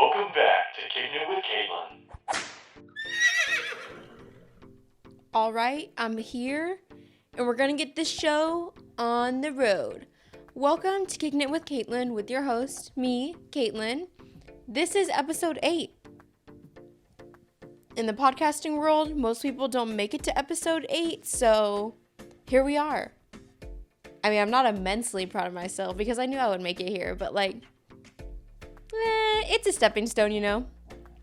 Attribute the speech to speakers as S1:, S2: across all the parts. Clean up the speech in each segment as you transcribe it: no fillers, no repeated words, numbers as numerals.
S1: Welcome back to Kicking It with Caitlin.
S2: All right, I'm here, and we're going to get this show on the road. Welcome to Kicking It with Caitlin with your host, me, Caitlin. This is episode 8. In the podcasting world, most people don't make it to episode 8, so here we are. I mean, I'm not immensely proud of myself because I knew I would make it here, but it's a stepping stone, you know.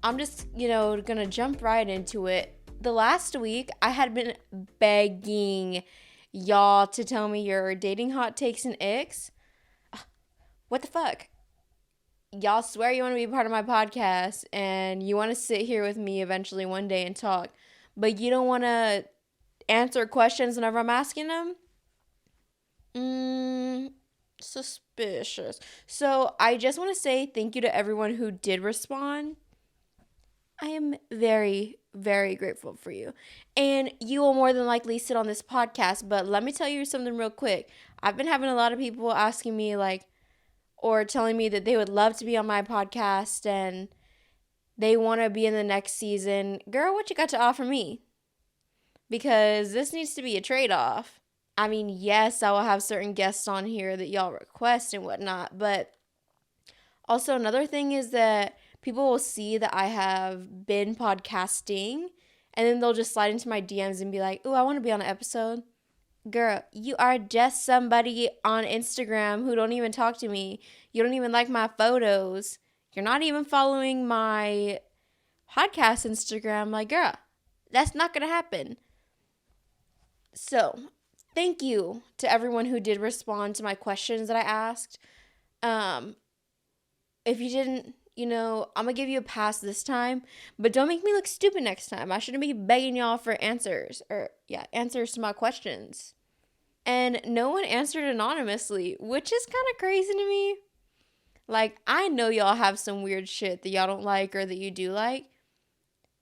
S2: I'm just, gonna jump right into it. The last week, I had been begging y'all to tell me your dating hot takes and icks. What the fuck? Y'all swear you want to be part of my podcast and you want to sit here with me eventually one day and talk, but you don't want to answer questions whenever I'm asking them? Suspicious. So I just want to say thank you to everyone who did respond. I am very, very grateful for you. And you will more than likely sit on this podcast, but let me tell you something real quick. I've been having a lot of people asking me or telling me that they would love to be on my podcast and they want to be in the next season. Girl, what you got to offer me? Because this needs to be a trade-off. I mean, yes, I will have certain guests on here that y'all request and whatnot, but also another thing is that people will see that I have been podcasting and then they'll just slide into my DMs and be like, ooh, I want to be on an episode. Girl, you are just somebody on Instagram who don't even talk to me. You don't even like my photos. You're not even following my podcast Instagram. Like, girl, that's not going to happen. So, thank you to everyone who did respond to my questions that I asked. If you didn't, I'm going to give you a pass this time, but don't make me look stupid next time. I shouldn't be begging y'all for answers to my questions. And no one answered anonymously, which is kind of crazy to me. I know y'all have some weird shit that y'all don't like or that you do like.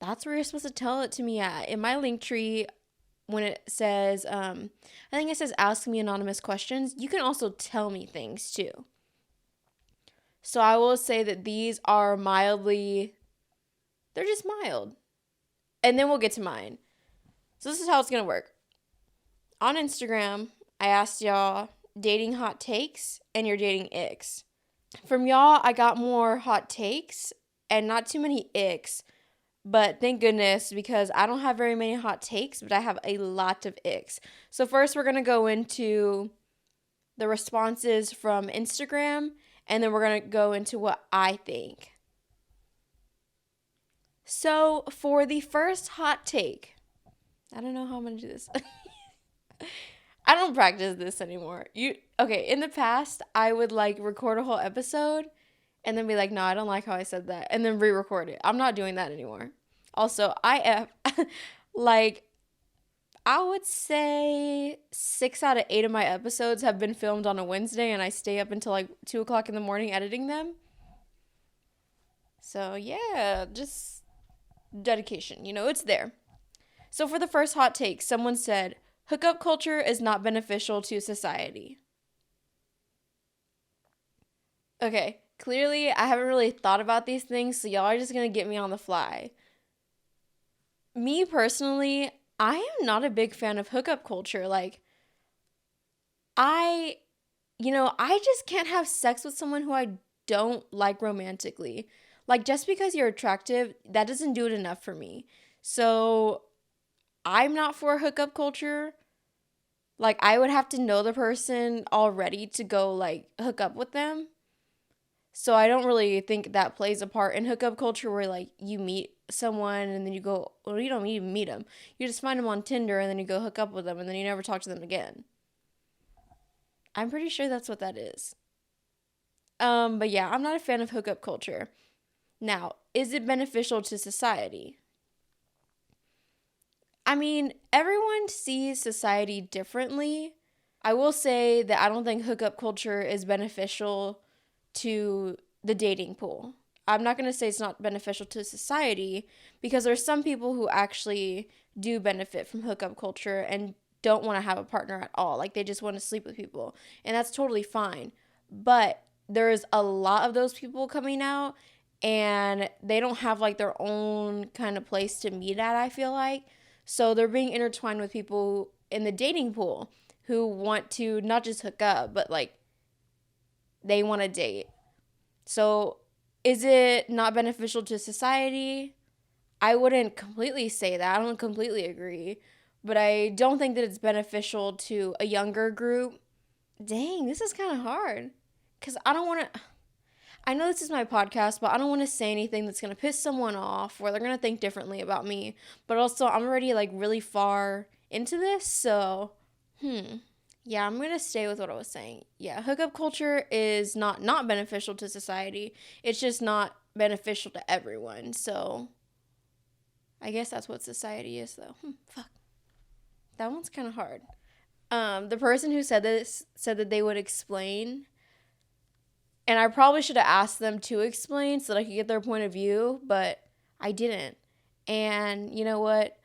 S2: That's where you're supposed to tell it to me at. In my link tree, when it says, I think it says ask me anonymous questions, you can also tell me things too. So I will say that these are they're just mild. And then we'll get to mine. So this is how it's going to work. On Instagram, I asked y'all dating hot takes and your dating icks. From y'all, I got more hot takes and not too many icks. But thank goodness, because I don't have very many hot takes, but I have a lot of icks. So first, we're going to go into the responses from Instagram, and then we're going to go into what I think. So for the first hot take, I don't know how I'm going to do this. I don't practice this anymore. In the past, I would record a whole episode and then be like, no, I don't like how I said that, and then re-record it. I'm not doing that anymore. Also, I would say 6 out of 8 of my episodes have been filmed on a Wednesday, and I stay up until 2 o'clock in the morning editing them. So yeah, just dedication, it's there. So for the first hot take, someone said, hookup culture is not beneficial to society. Okay, clearly I haven't really thought about these things, so y'all are just going to get me on the fly. Me personally, I am not a big fan of hookup culture. I just can't have sex with someone who I don't like romantically. Just because you're attractive, that doesn't do it enough for me. So I'm not for hookup culture. I would have to know the person already to go hook up with them. So I don't really think that plays a part in hookup culture where you meet someone and then you go, well, you don't even meet them. You just find them on Tinder and then you go hook up with them and then you never talk to them again. I'm pretty sure that's what that is. But yeah, I'm not a fan of hookup culture. Now, is it beneficial to society? I mean, everyone sees society differently. I will say that I don't think hookup culture is beneficial to the dating pool. I'm not going to say it's not beneficial to society because there's some people who actually do benefit from hookup culture and don't want to have a partner at all. They just want to sleep with people. And that's totally fine. But there's a lot of those people coming out and they don't have like their own kind of place to meet at, I feel like. So they're being intertwined with people in the dating pool who want to not just hook up, but like they want to date. So is it not beneficial to society? I wouldn't completely say that. I don't completely agree. But I don't think that it's beneficial to a younger group. Dang, this is kind of hard. Because I don't want to. I know this is my podcast, but I don't want to say anything that's going to piss someone off or they're going to think differently about me. But also, I'm already like really far into this. So, yeah, I'm going to stay with what I was saying. Yeah, hookup culture is not beneficial to society. It's just not beneficial to everyone. So, I guess that's what society is, though. Fuck. That one's kind of hard. The person who said this said that they would explain, and I probably should have asked them to explain so that I could get their point of view, but I didn't. And you know what?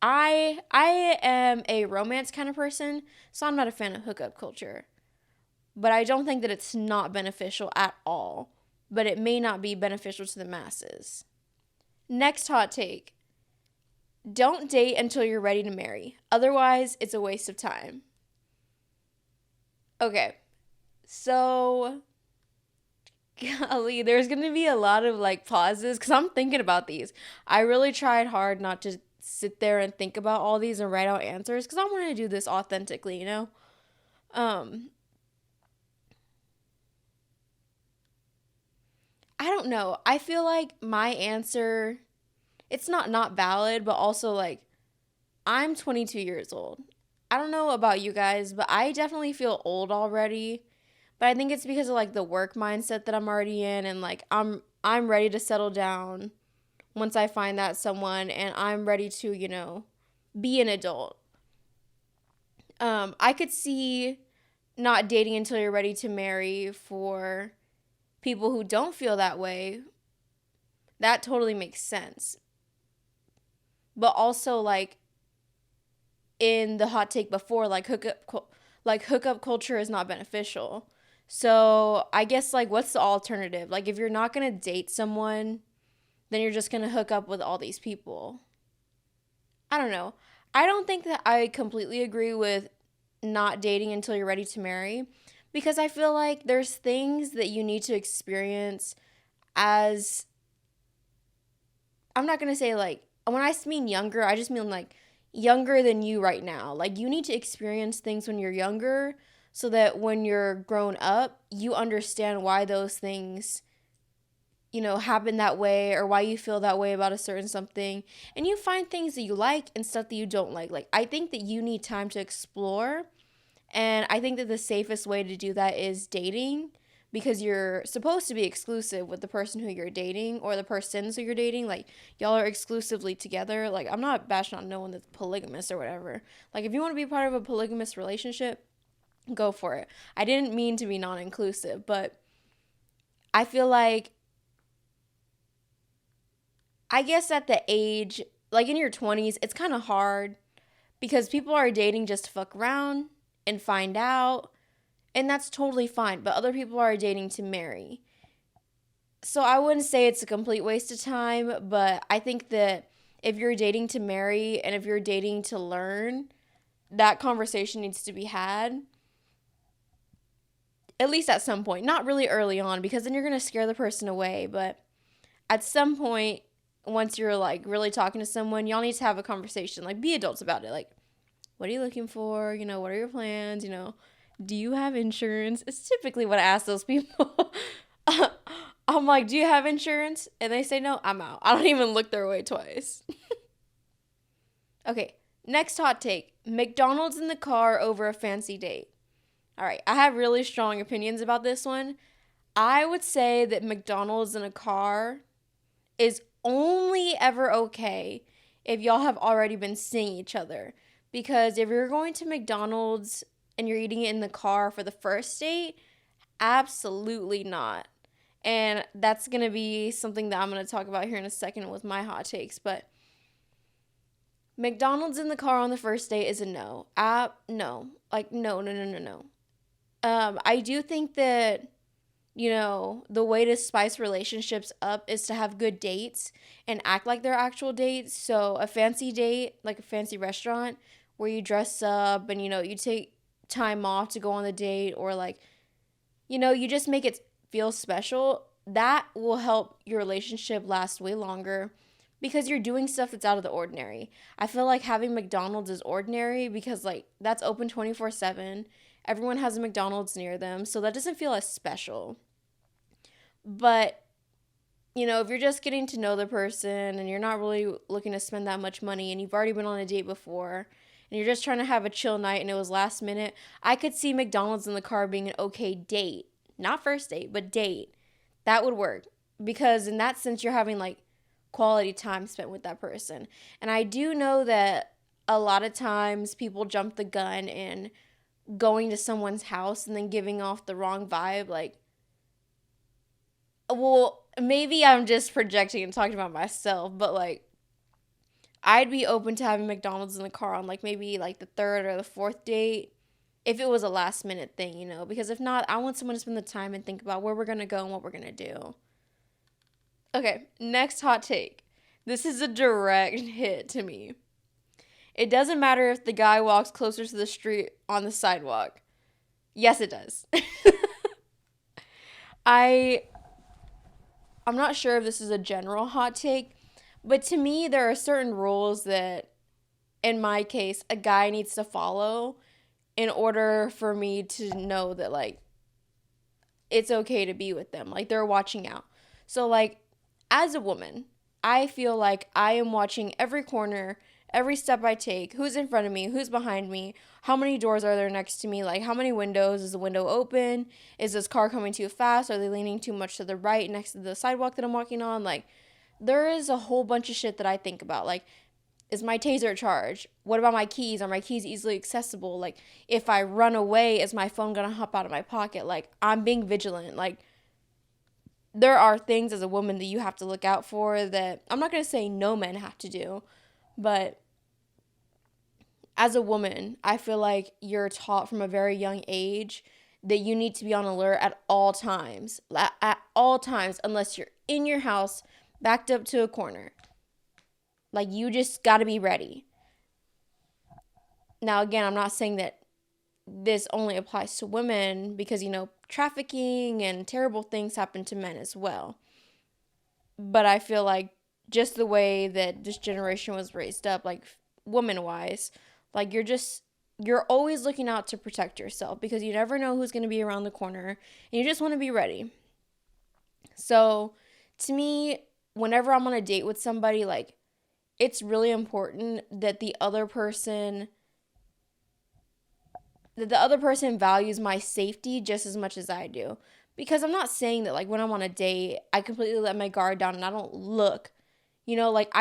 S2: I am a romance kind of person, so I'm not a fan of hookup culture. But I don't think that it's not beneficial at all. But it may not be beneficial to the masses. Next hot take. Don't date until you're ready to marry. Otherwise, it's a waste of time. Okay. So, golly, there's going to be a lot of like pauses because I'm thinking about these. I really tried hard not to sit there and think about all these and write out answers because I want to do this authentically, you know? Um, I don't know. I feel like my answer, it's not valid, but also like I'm 22 years old. I don't know about you guys, but I definitely feel old already. But I think it's because of like the work mindset that I'm already in and like I'm ready to settle down once I find that someone and I'm ready to, be an adult. I could see not dating until you're ready to marry for people who don't feel that way. That totally makes sense. But also like in the hot take before, like hookup culture is not beneficial. So I guess like what's the alternative? Like if you're not gonna date someone, then you're just gonna hook up with all these people. I don't know. I don't think that I completely agree with not dating until you're ready to marry because I feel like there's things that you need to experience as I'm not gonna say like when I mean younger, I just mean like younger than you right now. Like you need to experience things when you're younger so that when you're grown up, you understand why those things, happen that way or why you feel that way about a certain something. And you find things that you like and stuff that you don't like. Like I think that you need time to explore. And I think that the safest way to do that is dating because you're supposed to be exclusive with the person who you're dating or the persons who you're dating. Like, y'all are exclusively together. Like, I'm not bashing on no one that's polygamous or whatever. Like, if you want to be part of a polygamous relationship, go for it. I didn't mean to be non inclusive, but I feel like, I guess at the age, like in your 20s, it's kind of hard because people are dating just to fuck around and find out. And that's totally fine. But other people are dating to marry. So I wouldn't say it's a complete waste of time. But I think that if you're dating to marry and if you're dating to learn, that conversation needs to be had. At least at some point. Not really early on because then you're going to scare the person away. But at some point, once you're like really talking to someone, y'all need to have a conversation. Like be adults about it. Like, what are you looking for? What are your plans? Do you have insurance? It's typically what I ask those people. I'm like, do you have insurance? And they say no, I'm out. I don't even look their way twice. Okay, next hot take. McDonald's in the car over a fancy date. All right, I have really strong opinions about this one. I would say that McDonald's in a car is only ever okay if y'all have already been seeing each other. Because if you're going to McDonald's and you're eating it in the car for the first date, absolutely not. And that's going to be something that I'm going to talk about here in a second with my hot takes. But McDonald's in the car on the first date is a no. No. Like, no. I do think that the way to spice relationships up is to have good dates and act like they're actual dates. So, a fancy date, like a fancy restaurant where you dress up and, you take time off to go on the date, or like, you just make it feel special. That will help your relationship last way longer because you're doing stuff that's out of the ordinary. I feel like having McDonald's is ordinary because, like, that's open 24/7. Everyone has a McDonald's near them, so that doesn't feel as special. But, if you're just getting to know the person and you're not really looking to spend that much money and you've already been on a date before and you're just trying to have a chill night and it was last minute, I could see McDonald's in the car being an okay date. Not first date, but date. That would work because in that sense, you're having like quality time spent with that person. And I do know that a lot of times people jump the gun in going to someone's house and then giving off the wrong vibe. Like, well, maybe I'm just projecting and talking about myself, but like, I'd be open to having McDonald's in the car on like maybe like the third or the fourth date if it was a last minute thing, because if not, I want someone to spend the time and think about where we're going to go and what we're going to do. Okay, next hot take. This is a direct hit to me. It doesn't matter if the guy walks closer to the street on the sidewalk. Yes, it does. I I'm not sure if this is a general hot take, but to me there are certain rules that in my case a guy needs to follow in order for me to know that like it's okay to be with them. Like they're watching out. So like as a woman, I feel like I am watching every corner, every step I take, who's in front of me, who's behind me, how many doors are there next to me, like how many windows, is the window open, is this car coming too fast, are they leaning too much to the right next to the sidewalk that I'm walking on? Like there is a whole bunch of shit that I think about. Like, is my taser charged? What about my keys? Are my keys easily accessible? Like, if I run away, is my phone gonna hop out of my pocket? Like, I'm being vigilant. Like, there are things as a woman that you have to look out for that I'm not gonna say no men have to do, but as a woman, I feel like you're taught from a very young age that you need to be on alert at all times. At all times, unless you're in your house, backed up to a corner. Like, you just gotta be ready. Now, again, I'm not saying that this only applies to women because, trafficking and terrible things happen to men as well. But I feel like just the way that this generation was raised up, like woman wise, like you're always looking out to protect yourself because you never know who's going to be around the corner and you just want to be ready. So to me, whenever I'm on a date with somebody, like it's really important that the other person values my safety just as much as I do. Because I'm not saying that like when I'm on a date, I completely let my guard down and I don't look. Like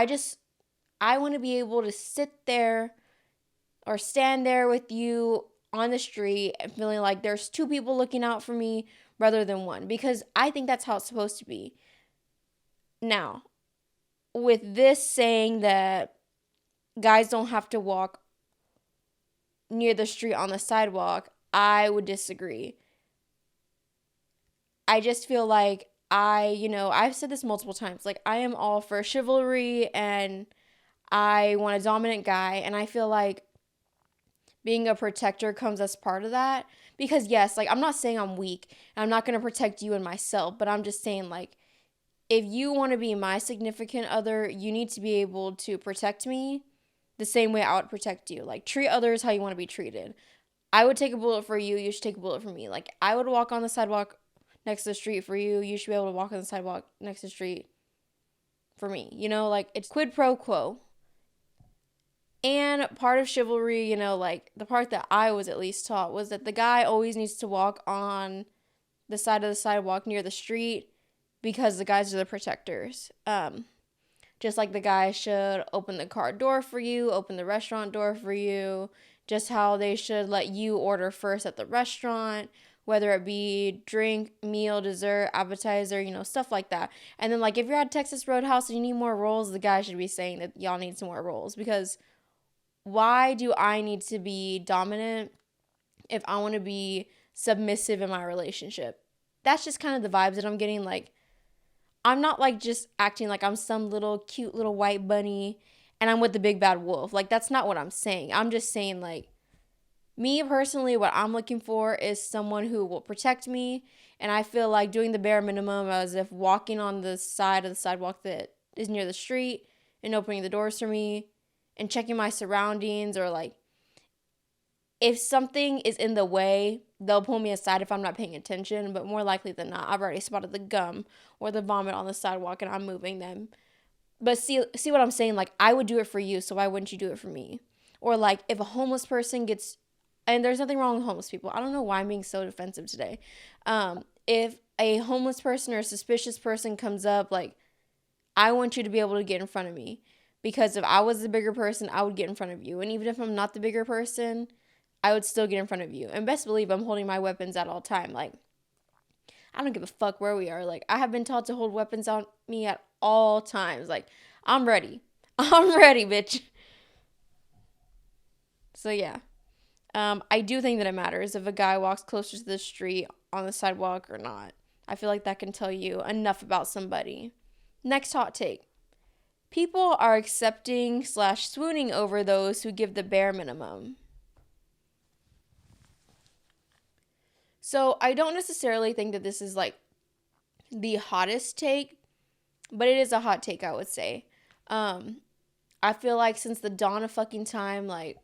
S2: I want to be able to sit there or stand there with you on the street and feeling like there's two people looking out for me rather than one, because I think that's how it's supposed to be. Now, with this saying that guys don't have to walk near the street on the sidewalk, I would disagree. I just feel like I've said this multiple times. Like, I am all for chivalry and I want a dominant guy. And I feel like being a protector comes as part of that. Because, yes, like, I'm not saying I'm weak and I'm not going to protect you and myself. But I'm just saying, like, if you want to be my significant other, you need to be able to protect me the same way I would protect you. Like, treat others how you want to be treated. I would take a bullet for you. You should take a bullet for me. Like, I would walk on the sidewalk next to the street for you. You should be able to walk on the sidewalk next to the street for me. Like, it's quid pro quo. And part of chivalry, like the part that I was at least taught was that the guy always needs to walk on the side of the sidewalk near the street because the guys are the protectors. Just like the guy should open the car door for you, open the restaurant door for you, just how they should let you order first at the restaurant, whether it be drink, meal, dessert, appetizer, stuff like that. And then, like, if you're at Texas Roadhouse and you need more rolls, the guy should be saying that y'all need some more rolls. Because why do I need to be dominant if I want to be submissive in my relationship? that's just kind of the vibes that I'm getting. Like, I'm not like just acting like I'm some little cute little white bunny and I'm with the big bad wolf. Like, that's not what I'm saying. I'm just saying, like, me personally, what I'm looking for is someone who will protect me. And I feel like doing the bare minimum, as if walking on the side of the sidewalk that is near the street and opening the doors for me and checking my surroundings, or like if something is in the way, they'll pull me aside if I'm not paying attention. But more likely than not, I've already spotted the gum or the vomit on the sidewalk and I'm moving them. But see what I'm saying? Like, I would do it for you, so why wouldn't you do it for me? Or like if a homeless person gets, and there's nothing wrong with homeless people. I don't know why I'm being so defensive today. If a homeless person or a suspicious person comes up, like, I want you to be able to get in front of me. Because if I was the bigger person, I would get in front of you. And even if I'm not the bigger person, I would still get in front of you. And best believe I'm holding my weapons at all time. Like, I don't give a fuck where we are. Like, I have been taught to hold weapons on me at all times. Like, I'm ready. I'm ready, bitch. So yeah. I do think that it matters if a guy walks closer to the street on the sidewalk or not. I feel like that can tell you enough about somebody. Next hot take. People are accepting slash swooning over those who give the bare minimum. So I don't necessarily think that this is like the hottest take, but it is a hot take, I would say. I feel like since the dawn of fucking time, like,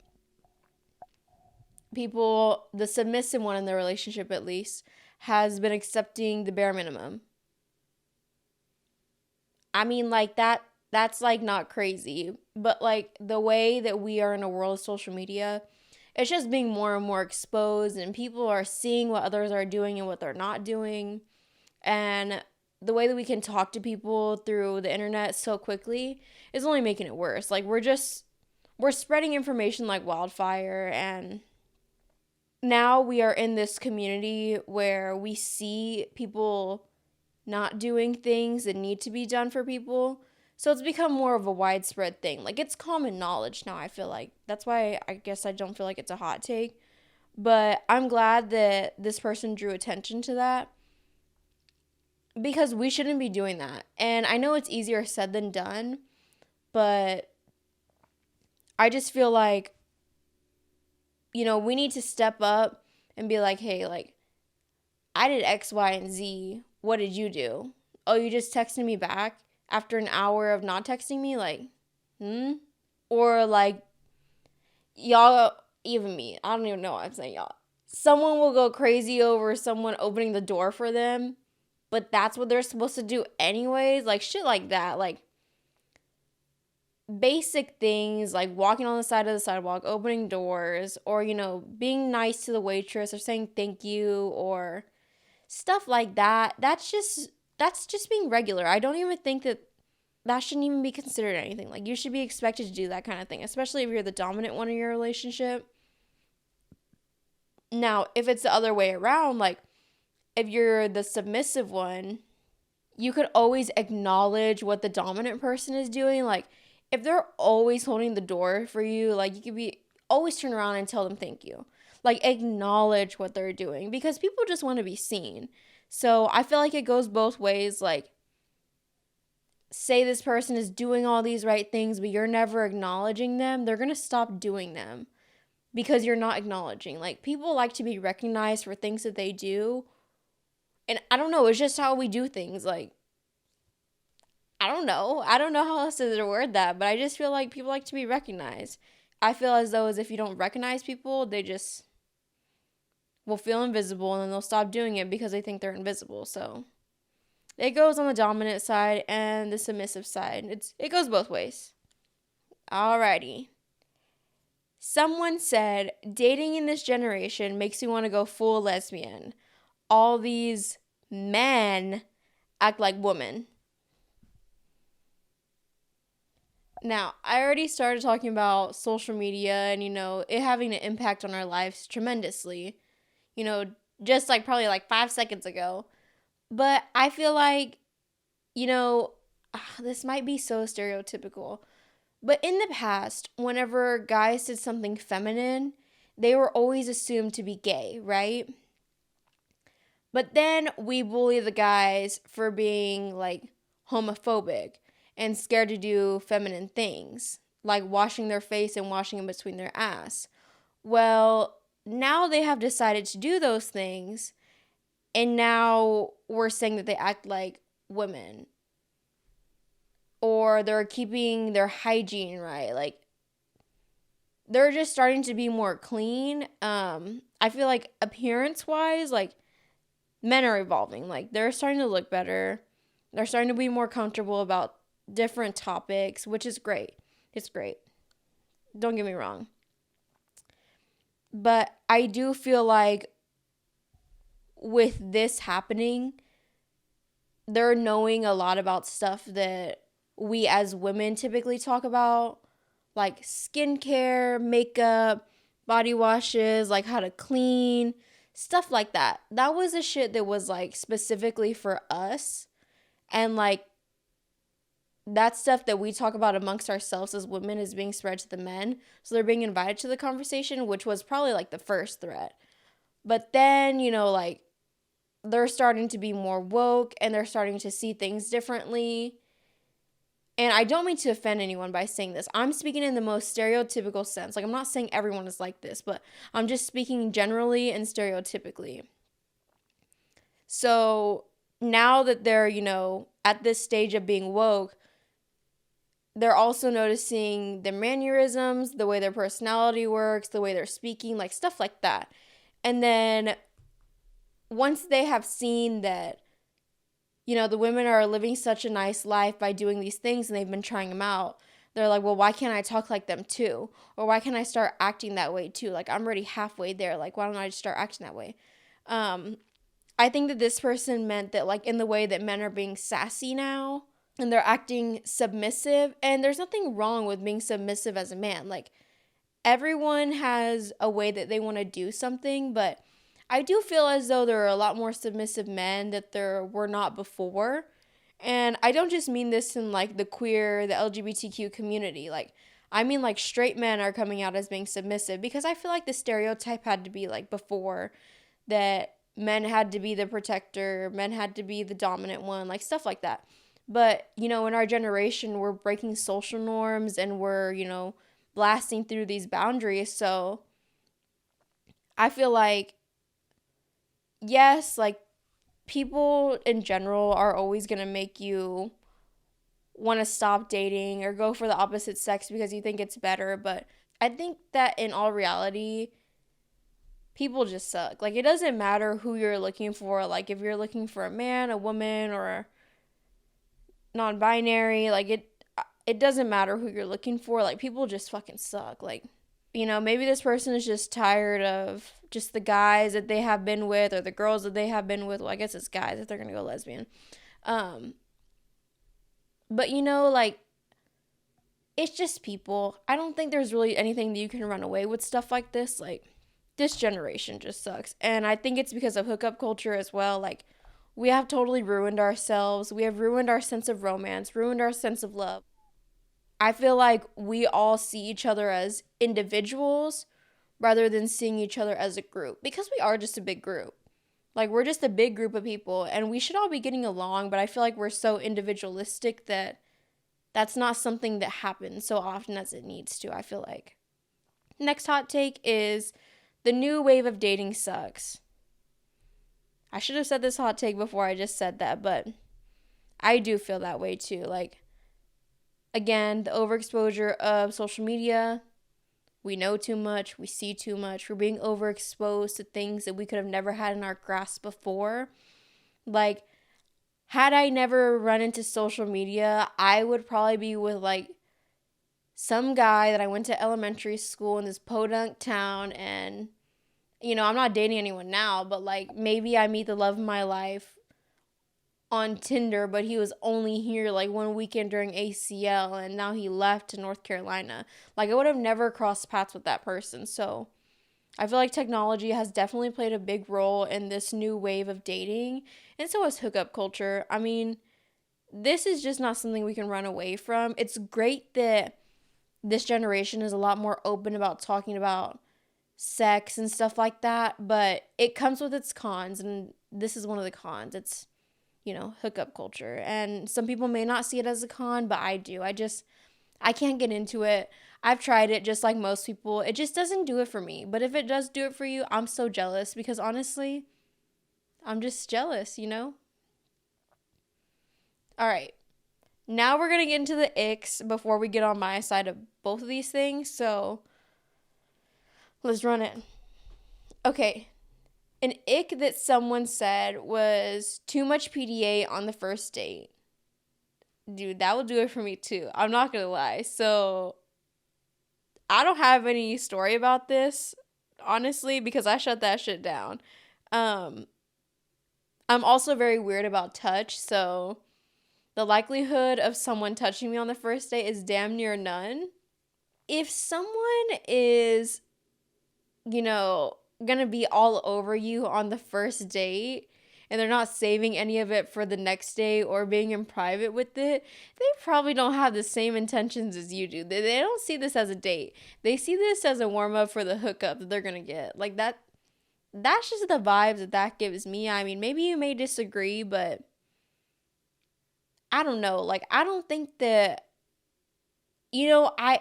S2: people, the submissive one in the relationship at least, has been accepting the bare minimum. I mean, like, that's like not crazy, but like the way that we are in a world of social media, it's just being more and more exposed, and people are seeing what others are doing and what they're not doing. And the way that we can talk to people through the internet so quickly is only making it worse. Like, we're spreading information like wildfire, and now we are in this community where we see people not doing things that need to be done for people. So it's become more of a widespread thing. Like, it's common knowledge now, I feel like. That's why I guess I don't feel like it's a hot take. But I'm glad that this person drew attention to that, because we shouldn't be doing that. And I know it's easier said than done, but I just feel like, we need to step up and be like, hey, like, I did X, Y, and Z. What did you do? Oh, you just texted me back after an hour of not texting me? Like, Or like, y'all, even me, I don't even know why I'm saying y'all. Someone will go crazy over someone opening the door for them, but that's what they're supposed to do anyways. Like, shit like that. Like, basic things like walking on the side of the sidewalk, opening doors, or, being nice to the waitress or saying thank you or stuff like that. That's just being regular. I don't even think that shouldn't even be considered anything. Like, you should be expected to do that kind of thing, especially if you're the dominant one in your relationship. Now, if it's the other way around, like if you're the submissive one, you could always acknowledge what the dominant person is doing. Like, if they're always holding the door for you, like, you could be always turn around and tell them thank you. Like, acknowledge what they're doing, because people just want to be seen. So I feel like it goes both ways. Like, say this person is doing all these right things, but you're never acknowledging them, they're going to stop doing them because you're not acknowledging. Like, people like to be recognized for things that they do. And I don't know, it's just how we do things. Like, I don't know. I don't know how else to word that, but I just feel like people like to be recognized. I feel as though as if you don't recognize people, they just will feel invisible, and then they'll stop doing it because they think they're invisible. So it goes on the dominant side and the submissive side. It goes both ways. Alrighty. Someone said, dating in this generation makes you want to go full lesbian. All these men act like women. Now, I already started talking about social media and, it having an impact on our lives tremendously. Just like probably like 5 seconds ago. But I feel like, this might be so stereotypical. But in the past, whenever guys did something feminine, they were always assumed to be gay, right? But then we bully the guys for being like homophobic and scared to do feminine things, like washing their face and washing in between their ass. Well, now they have decided to do those things, and now we're saying that they act like women, or they're keeping their hygiene right. Like, they're just starting to be more clean. I feel like appearance wise, like, men are evolving. Like, they're starting to look better. They're starting to be more comfortable about different topics, which is great. It's great. Don't get me wrong. But I do feel like with this happening, they're knowing a lot about stuff that we as women typically talk about, like skincare, makeup, body washes, like how to clean, stuff like that. That was a shit that was like specifically for us. And like that stuff that we talk about amongst ourselves as women is being spread to the men. So they're being invited to the conversation, which was probably like the first threat. But then, like they're starting to be more woke and they're starting to see things differently. And I don't mean to offend anyone by saying this. I'm speaking in the most stereotypical sense. Like, I'm not saying everyone is like this, but I'm just speaking generally and stereotypically. So now that they're, at this stage of being woke, they're also noticing their mannerisms, the way their personality works, the way they're speaking, like stuff like that. And then once they have seen that, the women are living such a nice life by doing these things and they've been trying them out, they're like, well, why can't I talk like them too? Or why can't I start acting that way too? Like, I'm already halfway there. Like, why don't I just start acting that way? I think that this person meant that, like, in the way that men are being sassy now and they're acting submissive, and there's nothing wrong with being submissive as a man. Like, everyone has a way that they want to do something, but I do feel as though there are a lot more submissive men that there were not before. And I don't just mean this in like the queer, the LGBTQ community. Like, I mean, like, straight men are coming out as being submissive, because I feel like the stereotype had to be like before that men had to be the protector, men had to be the dominant one, like stuff like that. But, in our generation, we're breaking social norms and we're, blasting through these boundaries. So I feel like, yes, like, people in general are always going to make you want to stop dating or go for the opposite sex because you think it's better. But I think that in all reality, people just suck. Like, it doesn't matter who you're looking for. Like, if you're looking for a man, a woman, or non-binary, like, it doesn't matter who you're looking for. Like, people just fucking suck. Like, maybe this person is just tired of just the guys that they have been with or the girls that they have been with. Well, I guess it's guys if they're gonna go lesbian. But like, it's just people. I don't think there's really anything that you can run away with stuff like this. Like, this generation just sucks. And I think it's because of hookup culture as well. Like, we have totally ruined ourselves. We have ruined our sense of romance, ruined our sense of love. I feel like we all see each other as individuals rather than seeing each other as a group, because we are just a big group. Like, we're just a big group of people and we should all be getting along, but I feel like we're so individualistic that that's not something that happens so often as it needs to, I feel like. Next hot take is the new wave of dating sucks. I should have said this hot take before I just said that, but I do feel that way too. Like, again, the overexposure of social media. We know too much. We see too much. We're being overexposed to things that we could have never had in our grasp before. Like, had I never run into social media, I would probably be with like some guy that I went to elementary school in this podunk town, and I'm not dating anyone now, but like maybe I meet the love of my life on Tinder, but he was only here like one weekend during ACL and now he left to North Carolina. Like, I would have never crossed paths with that person. So I feel like technology has definitely played a big role in this new wave of dating, and so has hookup culture. I mean, this is just not something we can run away from. It's great that this generation is a lot more open about talking about sex and stuff like that, but it comes with its cons, and this is one of the cons. It's, hookup culture. And some people may not see it as a con, but I do. I can't get into it. I've tried it just like most people. It just doesn't do it for me. But if it does do it for you, I'm so jealous because honestly, I'm just jealous. All right. Now we're going to get into the icks before we get on my side of both of these things. So let's run it. Okay. An ick that someone said was too much PDA on the first date. Dude, that will do it for me too. I'm not going to lie. So I don't have any story about this, honestly, because I shut that shit down. Um, I'm also very weird about touch, so the likelihood of someone touching me on the first date is damn near none. If someone is, gonna be all over you on the first date and they're not saving any of it for the next day or being in private with it, they probably don't have the same intentions as you do. They don't see this as a date. They see this as a warm up for the hookup that they're gonna get. Like that's just the vibes that gives me. I mean, maybe you may disagree, but I don't know. Like, I don't think that, I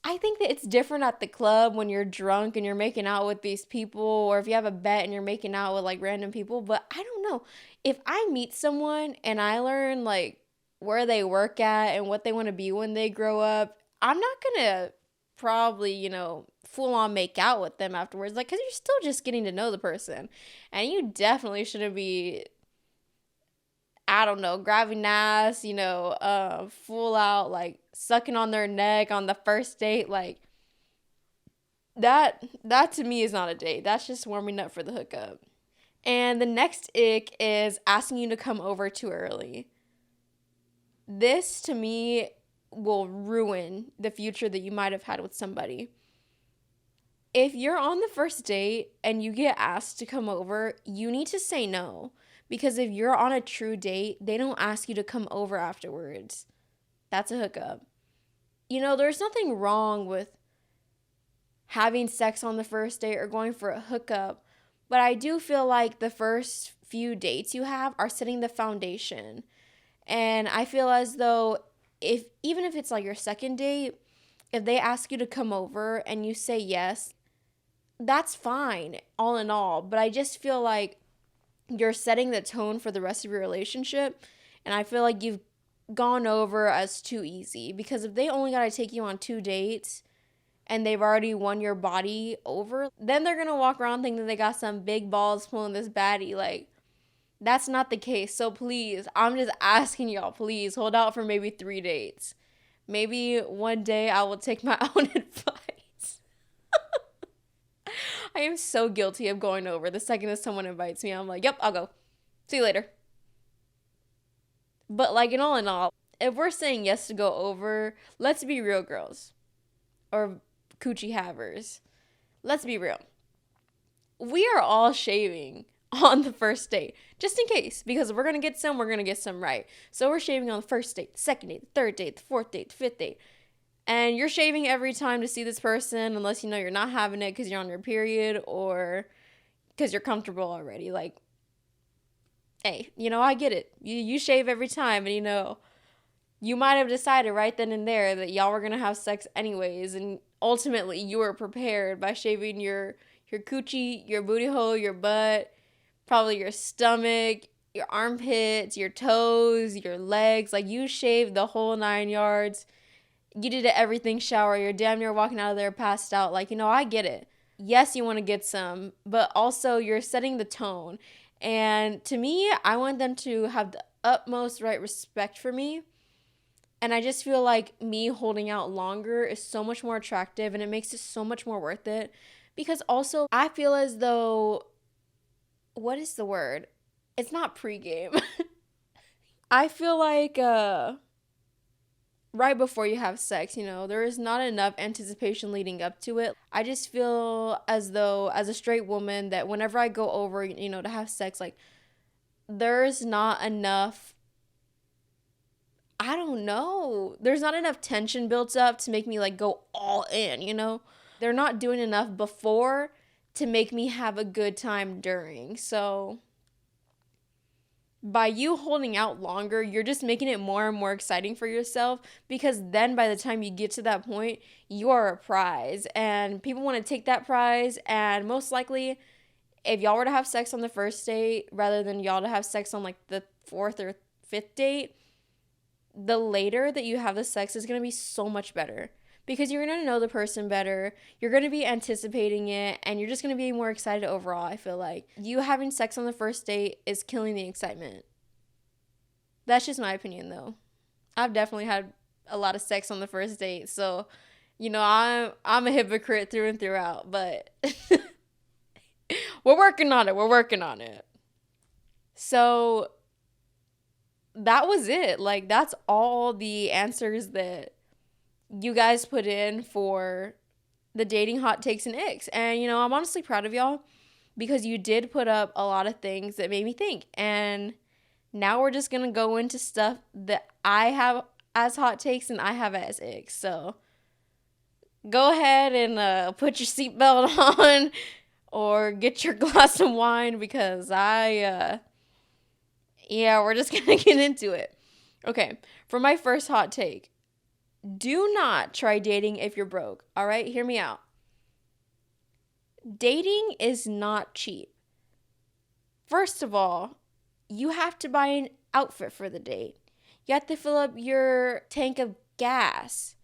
S2: I think that it's different at the club when you're drunk and you're making out with these people, or if you have a bet and you're making out with like random people. But I don't know. If I meet someone and I learn like where they work at and what they want to be when they grow up, I'm not gonna probably, full on make out with them afterwards. Like, because you're still just getting to know the person. And you definitely shouldn't be, I don't know, grabbing ass, full out, like sucking on their neck on the first date. Like, that to me is not a date. That's just warming up for the hookup. And the next ick is asking you to come over too early. This to me will ruin the future that you might have had with somebody. If you're on the first date and you get asked to come over, you need to say no. Because if you're on a true date, they don't ask you to come over afterwards. That's a hookup. There's nothing wrong with having sex on the first date or going for a hookup, but I do feel like the first few dates you have are setting the foundation. And I feel as though even if it's like your second date, if they ask you to come over and you say yes, that's fine, all in all. But I just feel like you're setting the tone for the rest of your relationship. And I feel like you've gone over as too easy. Because if they only got to take you on 2 dates and they've already won your body over, then they're going to walk around thinking that they got some big balls pulling this baddie. Like, that's not the case. So please, I'm just asking y'all, please hold out for maybe 3 dates. Maybe one day I will take my own advice. I am so guilty of going over. The second that someone invites me, I'm like, yep, I'll go. See you later. But like in all, if we're saying yes to go over, let's be real, girls. Or coochie havers. Let's be real. We are all shaving on the first date, just in case, because if we're gonna get some, we're gonna get some right. So we're shaving on the first date, the second date, the third date, the fourth date, the fifth date. And you're shaving every time to see this person, unless you're not having it because you're on your period or because you're comfortable already. Like, hey, I get it. You shave every time, and you might have decided right then and there that y'all were gonna have sex anyways, and ultimately you were prepared by shaving your coochie, your booty hole, your butt, probably your stomach, your armpits, your toes, your legs. Like, you shaved the whole 9 yards. You did everything shower. You're damn near walking out of there passed out. Like, I get it. Yes, you want to get some, but also you're setting the tone. And to me, I want them to have the utmost right respect for me. And I just feel like me holding out longer is so much more attractive and it makes it so much more worth it. Because also, I feel as though, what is the word? It's not pregame. I feel like, right before you have sex, there is not enough anticipation leading up to it. I just feel as though, as a straight woman, that whenever I go over, to have sex, like, there's not enough, I don't know, there's not enough tension built up to make me, like, go all in. They're not doing enough before to make me have a good time during. So by you holding out longer, you're just making it more and more exciting for yourself, because then by the time you get to that point, you are a prize and people want to take that prize. And most likely, if y'all were to have sex on the first date rather than y'all to have sex on like the fourth or fifth date, the later that you have the sex is going to be so much better, because you're going to know the person better. You're going to be anticipating it, and you're just going to be more excited overall. I feel like you having sex on the first date is killing the excitement. That's just my opinion, though. I've definitely had a lot of sex on the first date, so I'm a hypocrite through and throughout, but we're working on it. We're working on it. So that was it. Like, that's all the answers that you guys put in for the dating hot takes and icks. And, I'm honestly proud of y'all, because you did put up a lot of things that made me think. And now we're just going to go into stuff that I have as hot takes and I have as icks. So go ahead and put your seatbelt on or get your glass of wine, because we're just going to get into it. Okay, for my first hot take, do not try dating if you're broke. All right, hear me out. Dating is not cheap. First of all, you have to buy an outfit for the date. You have to fill up your tank of gas.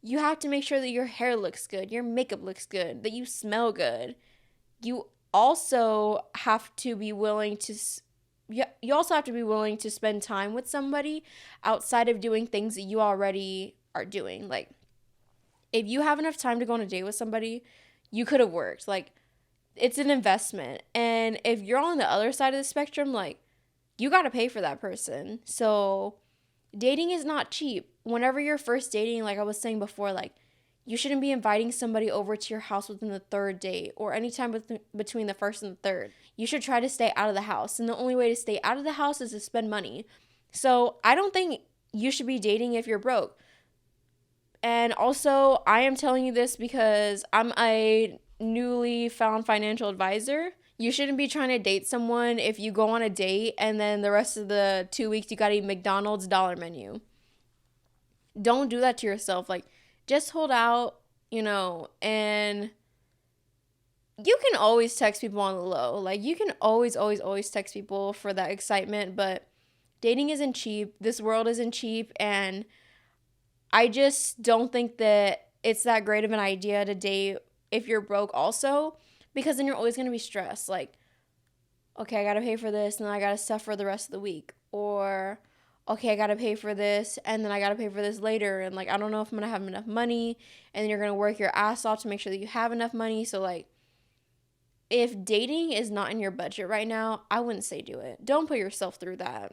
S2: You have to make sure that your hair looks good, your makeup looks good, that you smell good. You also have to be willing to spend time with somebody outside of doing things that you already are doing. Like, if you have enough time to go on a date with somebody, you could have worked. Like, it's an investment. And if you're on the other side of the spectrum, like, you got to pay for that person. So dating is not cheap. Whenever you're first dating, like I was saying before, like, you shouldn't be inviting somebody over to your house within the third date or any time between the first and the third. You should try to stay out of the house. And the only way to stay out of the house is to spend money. So I don't think you should be dating if you're broke. And also, I am telling you this because I'm a newly found financial advisor. You shouldn't be trying to date someone if you go on a date and then the rest of the 2 weeks you got to eat McDonald's dollar menu. Don't do that to yourself. Like, just hold out, and you can always text people on the low. Like, you can always, always, always text people for that excitement, but dating isn't cheap. This world isn't cheap, and I just don't think that it's that great of an idea to date if you're broke also, because then you're always going to be stressed. Like, okay, I got to pay for this, and then I got to suffer the rest of the week. Or, okay, I got to pay for this, and then I got to pay for this later. And, like, I don't know if I'm going to have enough money. And then you're going to work your ass off to make sure that you have enough money. So, like, if dating is not in your budget right now, I wouldn't say do it. Don't put yourself through that.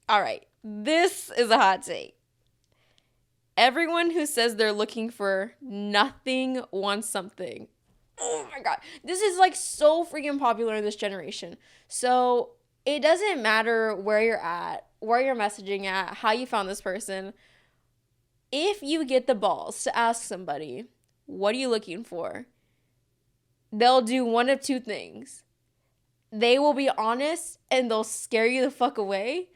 S2: All right, this is a hot take. Everyone who says they're looking for nothing wants something. Oh my God. This is like so freaking popular in this generation. So it doesn't matter where you're at, where you're messaging at, how you found this person. If you get the balls to ask somebody, what are you looking for? They'll do one of two things. They will be honest and they'll scare you the fuck away,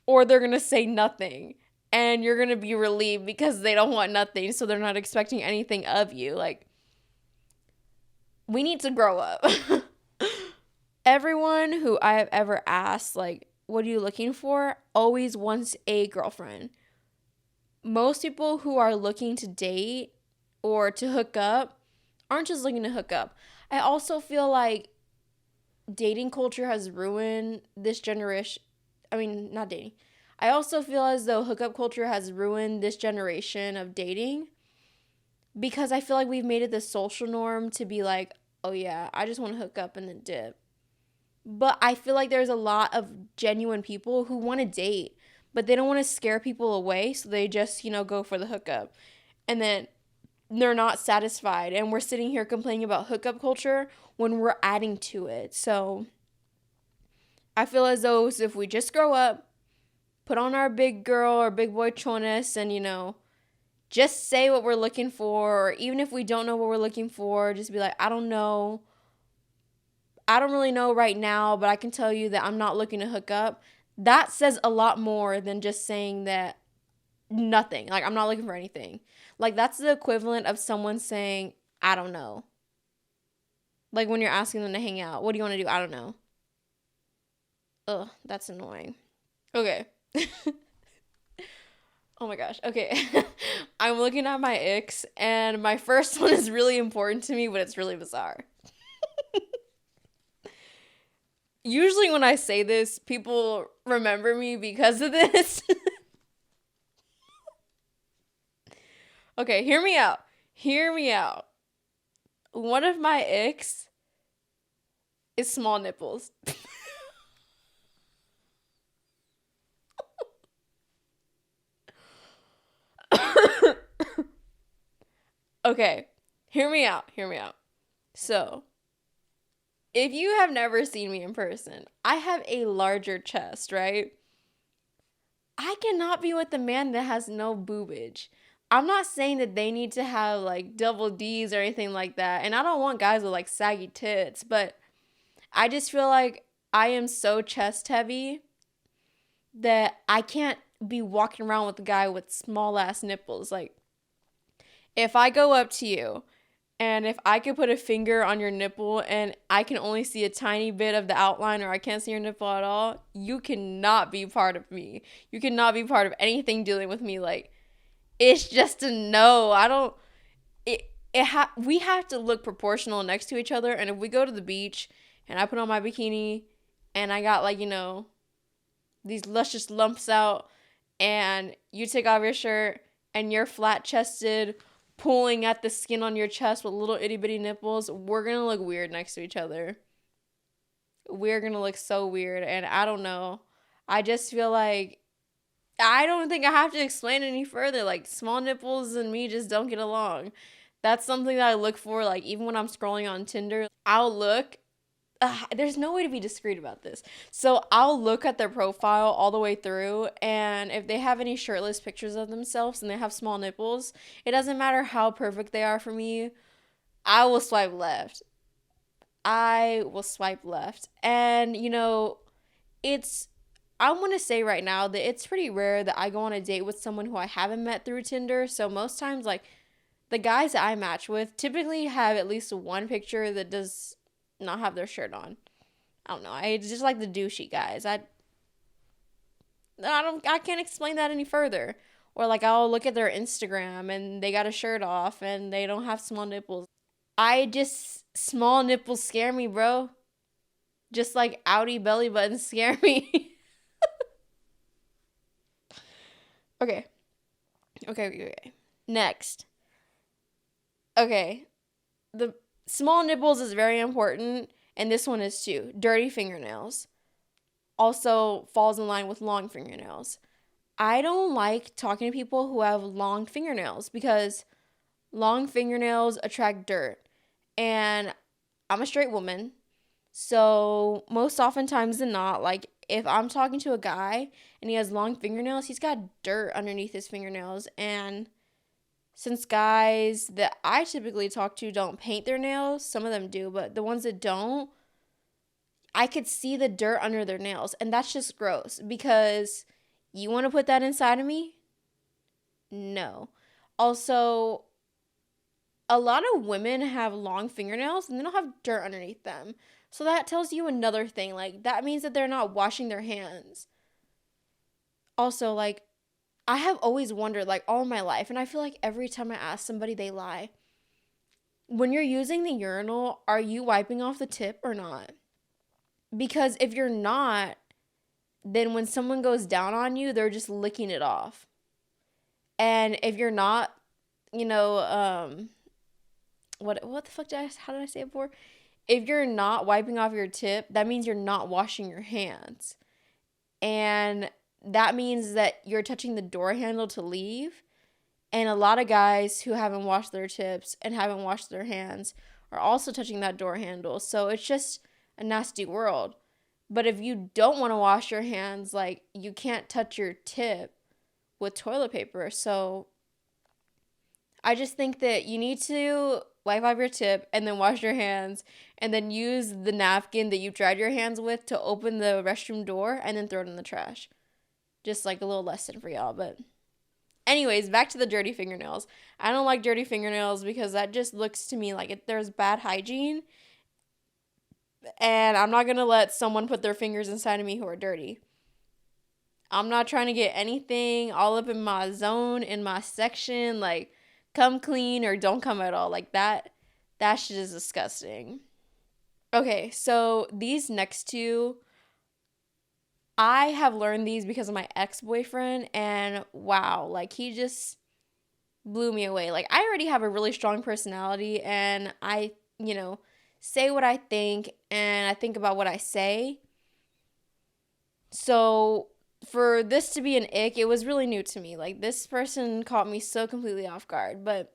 S2: or they're going to say nothing. And you're going to be relieved because they don't want nothing, so they're not expecting anything of you. Like, we need to grow up. Everyone who I have ever asked, like, what are you looking for, always wants a girlfriend. Most people who are looking to date or to hook up aren't just looking to hook up. I also feel like dating culture has ruined this generation. I mean, not dating. I also feel as though hookup culture has ruined this generation of dating, because I feel like we've made it the social norm to be like, oh yeah, I just want to hook up and then dip. But I feel like there's a lot of genuine people who want to date, but they don't want to scare people away, so they just, go for the hookup. And then they're not satisfied, and we're sitting here complaining about hookup culture when we're adding to it. So I feel as though if we just grow up, put on our big girl or big boy chones, and, just say what we're looking for, or even if we don't know what we're looking for, just be like, I don't know. I don't really know right now, but I can tell you that I'm not looking to hook up. That says a lot more than just saying that nothing. Like, I'm not looking for anything. Like, that's the equivalent of someone saying, I don't know. Like, when you're asking them to hang out, what do you want to do? I don't know. Ugh, that's annoying. Okay. Oh my gosh. Okay. I'm looking at my icks, and my first one is really important to me, but it's really bizarre. Usually, when I say this, people remember me because of this. Okay, hear me out. Hear me out. One of my icks is small nipples. Okay, hear me out. Hear me out. So, if you have never seen me in person, I have a larger chest, right? I cannot be with a man that has no boobage. I'm not saying that they need to have like double D's or anything like that. And I don't want guys with like saggy tits, but I just feel like I am so chest heavy that I can't be walking around with a guy with small ass nipples. Like, if I go up to you and if I could put a finger on your nipple and I can only see a tiny bit of the outline or I can't see your nipple at all, you cannot be part of me. You cannot be part of anything dealing with me. Like, it's just a no. I don't we have to look proportional next to each other, and if we go to the beach and I put on my bikini and I got like, these luscious lumps out and you take off your shirt and you're flat chested pulling at the skin on your chest with little itty bitty nipples, we're gonna look weird next to each other. We're gonna look so weird, and I don't know. I just feel like I don't think I have to explain any further. Like, small nipples and me just don't get along. That's something that I look for. Like, even when I'm scrolling on Tinder, I'll look. There's no way to be discreet about this. So I'll look at their profile all the way through, and if they have any shirtless pictures of themselves and they have small nipples, it doesn't matter how perfect they are for me. I will swipe left. I will swipe left. And, it's I'm gonna say right now that it's pretty rare that I go on a date with someone who I haven't met through Tinder. So most times, like, the guys that I match with typically have at least one picture that does not have their shirt on. I don't know. I just like the douchey guys. I can't explain that any further. Or like I'll look at their Instagram and they got a shirt off and they don't have small nipples. Small nipples scare me, bro. Just like outie belly buttons scare me. Okay. Okay. Next. Okay. The small nipples is very important, and this one is too. Dirty fingernails also falls in line with long fingernails. I don't like talking to people who have long fingernails because long fingernails attract dirt. And I'm a straight woman. So, most oftentimes than not, like, if I'm talking to a guy and he has long fingernails, he's got dirt underneath his fingernails. And since guys that I typically talk to don't paint their nails, some of them do, but the ones that don't, I could see the dirt under their nails. And that's just gross because you want to put that inside of me? No. Also, a lot of women have long fingernails and they don't have dirt underneath them. So that tells you another thing. Like, that means that they're not washing their hands. Also, like, I have always wondered, like, all my life, and I feel like every time I ask somebody, they lie. When you're using the urinal, are you wiping off the tip or not? Because if you're not, then when someone goes down on you, they're just licking it off. And if you're not, you know, what the fuck how did I say it before? If you're not wiping off your tip, that means you're not washing your hands. And that means that you're touching the door handle to leave. And a lot of guys who haven't washed their tips and haven't washed their hands are also touching that door handle. So it's just a nasty world. But if you don't want to wash your hands, like, you can't touch your tip with toilet paper. So I just think that you need to wipe off your tip and then wash your hands and then use the napkin that you dried your hands with to open the restroom door and then throw it in the trash. Just like a little lesson for y'all. But, anyways, back to the dirty fingernails. I don't like dirty fingernails because that just looks to me like there's bad hygiene. And I'm not going to let someone put their fingers inside of me who are dirty. I'm not trying to get anything all up in my zone, in my section. Like, come clean or don't come at all. Like, that shit is disgusting. Okay, so these next two, I have learned these because of my ex-boyfriend, and wow, like, he just blew me away. Like, I already have a really strong personality, and I, say what I think, and I think about what I say. So for this to be an ick, it was really new to me. Like, this person caught me so completely off guard. But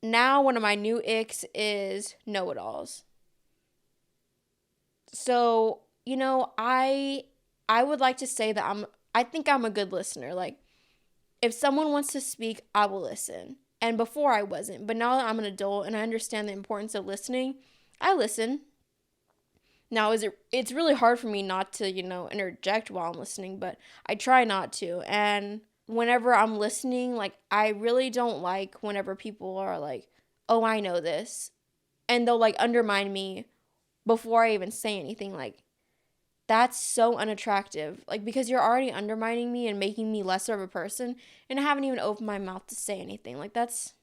S2: now one of my new icks is know-it-alls. So, I would like to say that I think I'm a good listener. Like, if someone wants to speak, I will listen. And before I wasn't, but now that I'm an adult and I understand the importance of listening, I listen. Now, it's really hard for me not to, interject while I'm listening, but I try not to. And whenever I'm listening, like, I really don't like whenever people are like, "Oh, I know this." And they'll like undermine me before I even say anything. Like, that's so unattractive. Like, because you're already undermining me and making me lesser of a person, and I haven't even opened my mouth to say anything. Like, that's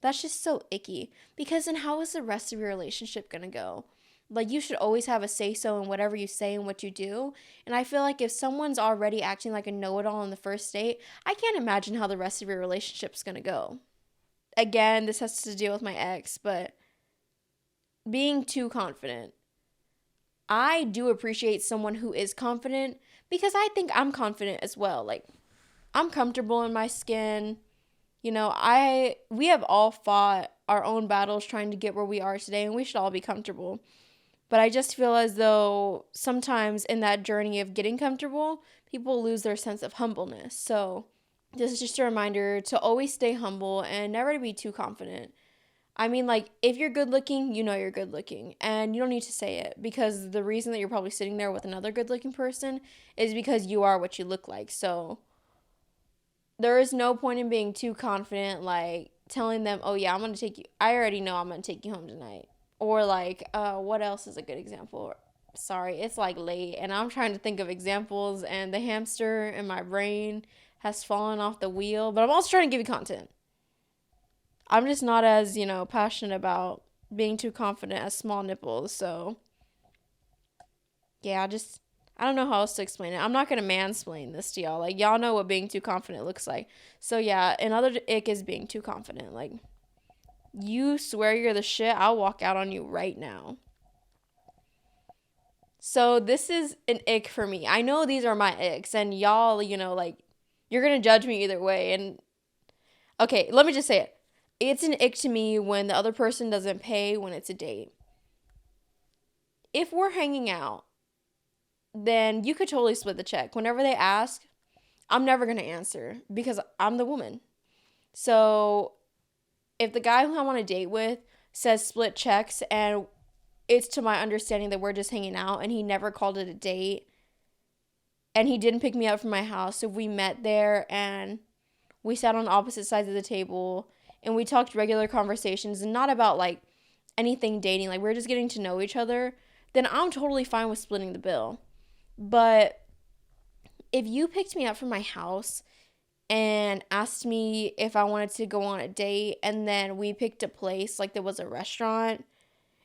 S2: just so icky. Because then how is the rest of your relationship gonna go? Like, you should always have a say-so in whatever you say and what you do. And I feel like if someone's already acting like a know-it-all on the first date, I can't imagine how the rest of your relationship's gonna go. Again, this has to deal with my ex, but being too confident. I do appreciate someone who is confident because I think I'm confident as well. Like, I'm comfortable in my skin. We have all fought our own battles trying to get where we are today, and we should all be comfortable. But I just feel as though sometimes in that journey of getting comfortable, people lose their sense of humbleness. So this is just a reminder to always stay humble and never to be too confident. I mean, like, if you're good looking, you know you're good looking. And you don't need to say it, because the reason that you're probably sitting there with another good looking person is because you are what you look like. So there is no point in being too confident, like telling them, "Oh yeah, I already know I'm going to take you home tonight." Or like, what else is a good example? Sorry, it's like late and I'm trying to think of examples and the hamster in my brain has fallen off the wheel, but I'm also trying to give you content. I'm just not as, passionate about being too confident as small nipples. So, yeah, I don't know how else to explain it. I'm not going to mansplain this to y'all. Like, y'all know what being too confident looks like. So, yeah, another ick is being too confident. Like, you swear you're the shit, I'll walk out on you right now. So, this is an ick for me. I know these are my icks, and y'all, like, you're going to judge me either way. And, okay, let me just say it. It's an ick to me when the other person doesn't pay when it's a date. If we're hanging out, then you could totally split the check. Whenever they ask, I'm never going to answer because I'm the woman. So if the guy who I'm on a date with says split checks and it's to my understanding that we're just hanging out and he never called it a date and he didn't pick me up from my house, if we met there and we sat on opposite sides of the table and we talked regular conversations and not about like anything dating, like we're just getting to know each other, then I'm totally fine with splitting the bill. But if you picked me up from my house and asked me if I wanted to go on a date and then we picked a place, like there was a restaurant,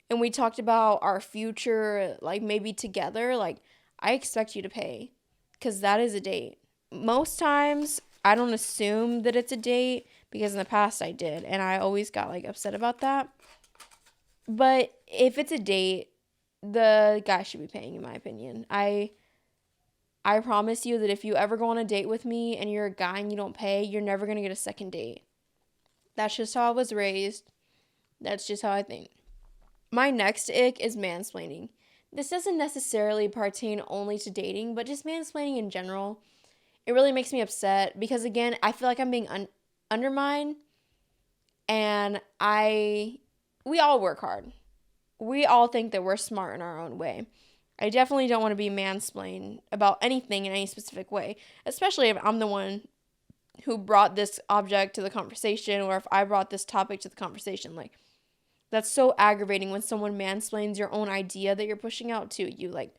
S2: and we talked about our future, like maybe together, like I expect you to pay because that is a date. Most times I don't assume that it's a date because in the past I did and I always got like upset about that. But if it's a date, the guy should be paying, in my opinion. I promise you that if you ever go on a date with me and you're a guy and you don't pay, you're never going to get a second date. That's just how I was raised. That's just how I think. My next ick is mansplaining. This doesn't necessarily pertain only to dating, but just mansplaining in general. It really makes me upset because, again, I feel like I'm being undermined And we all work hard. We all think that we're smart in our own way. I definitely don't want to be mansplained about anything in any specific way, especially if I'm the one who brought this object to the conversation, or if I brought this topic to the conversation. Like, that's so aggravating when someone mansplains your own idea that you're pushing out to you. Like,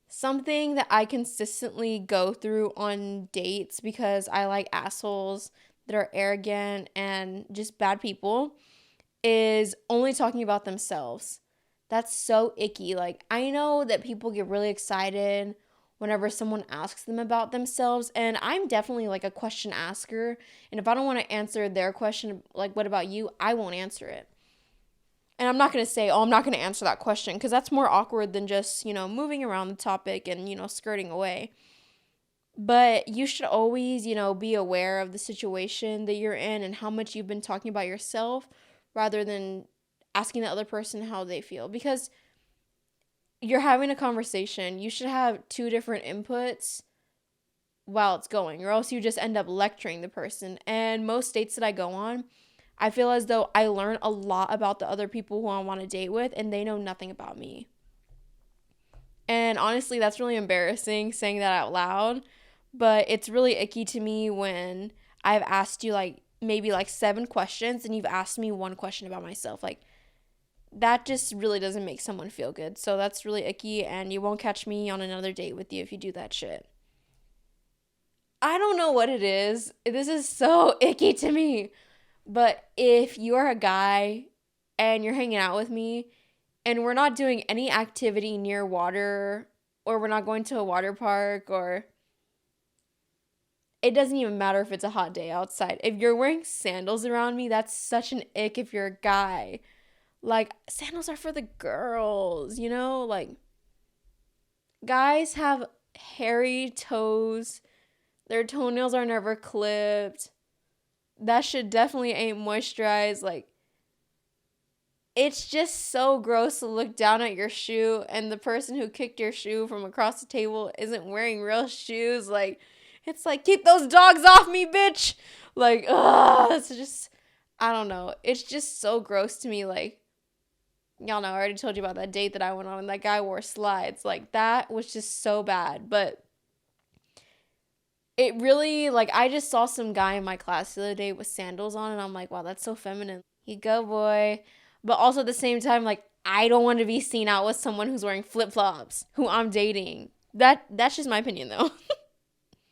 S2: something that I consistently go through on dates because I like assholes that are arrogant and just bad people is only talking about themselves. That's so icky. Like, I know that people get really excited whenever someone asks them about themselves, and I'm definitely like a question asker. And if I don't want to answer their question, like, what about you? I won't answer it. And I'm not going to say, oh, I'm not going to answer that question, because that's more awkward than just, moving around the topic and, skirting away. But you should always, be aware of the situation that you're in and how much you've been talking about yourself rather than asking the other person how they feel. Because you're having a conversation, you should have two different inputs while it's going, or else you just end up lecturing the person. And most dates that I go on, I feel as though I learn a lot about the other people who I want to date with, and they know nothing about me. And honestly, that's really embarrassing saying that out loud, but it's really icky to me when I've asked you like maybe like 7 questions and you've asked me one question about myself. Like, that just really doesn't make someone feel good. So that's really icky, and you won't catch me on another date with you if you do that shit. I don't know what it is. This is so icky to me. But if you're a guy and you're hanging out with me and we're not doing any activity near water, or we're not going to a water park, or it doesn't even matter if it's a hot day outside. If you're wearing sandals around me, that's such an ick if you're a guy. Like, sandals are for the girls, Like, guys have hairy toes. Their toenails are never clipped. That shit definitely ain't moisturized. Like, it's just so gross to look down at your shoe and the person who kicked your shoe from across the table isn't wearing real shoes. Like, it's like, keep those dogs off me, bitch. Like, ugh, it's just, I don't know. It's just so gross to me. Like, y'all know, I already told you about that date that I went on and that guy wore slides. Like, that was just so bad. But it really, like, I just saw some guy in my class the other day with sandals on, and I'm like, wow, that's so feminine. You go, boy. But also at the same time, like, I don't want to be seen out with someone who's wearing flip-flops who I'm dating. That's just my opinion, though.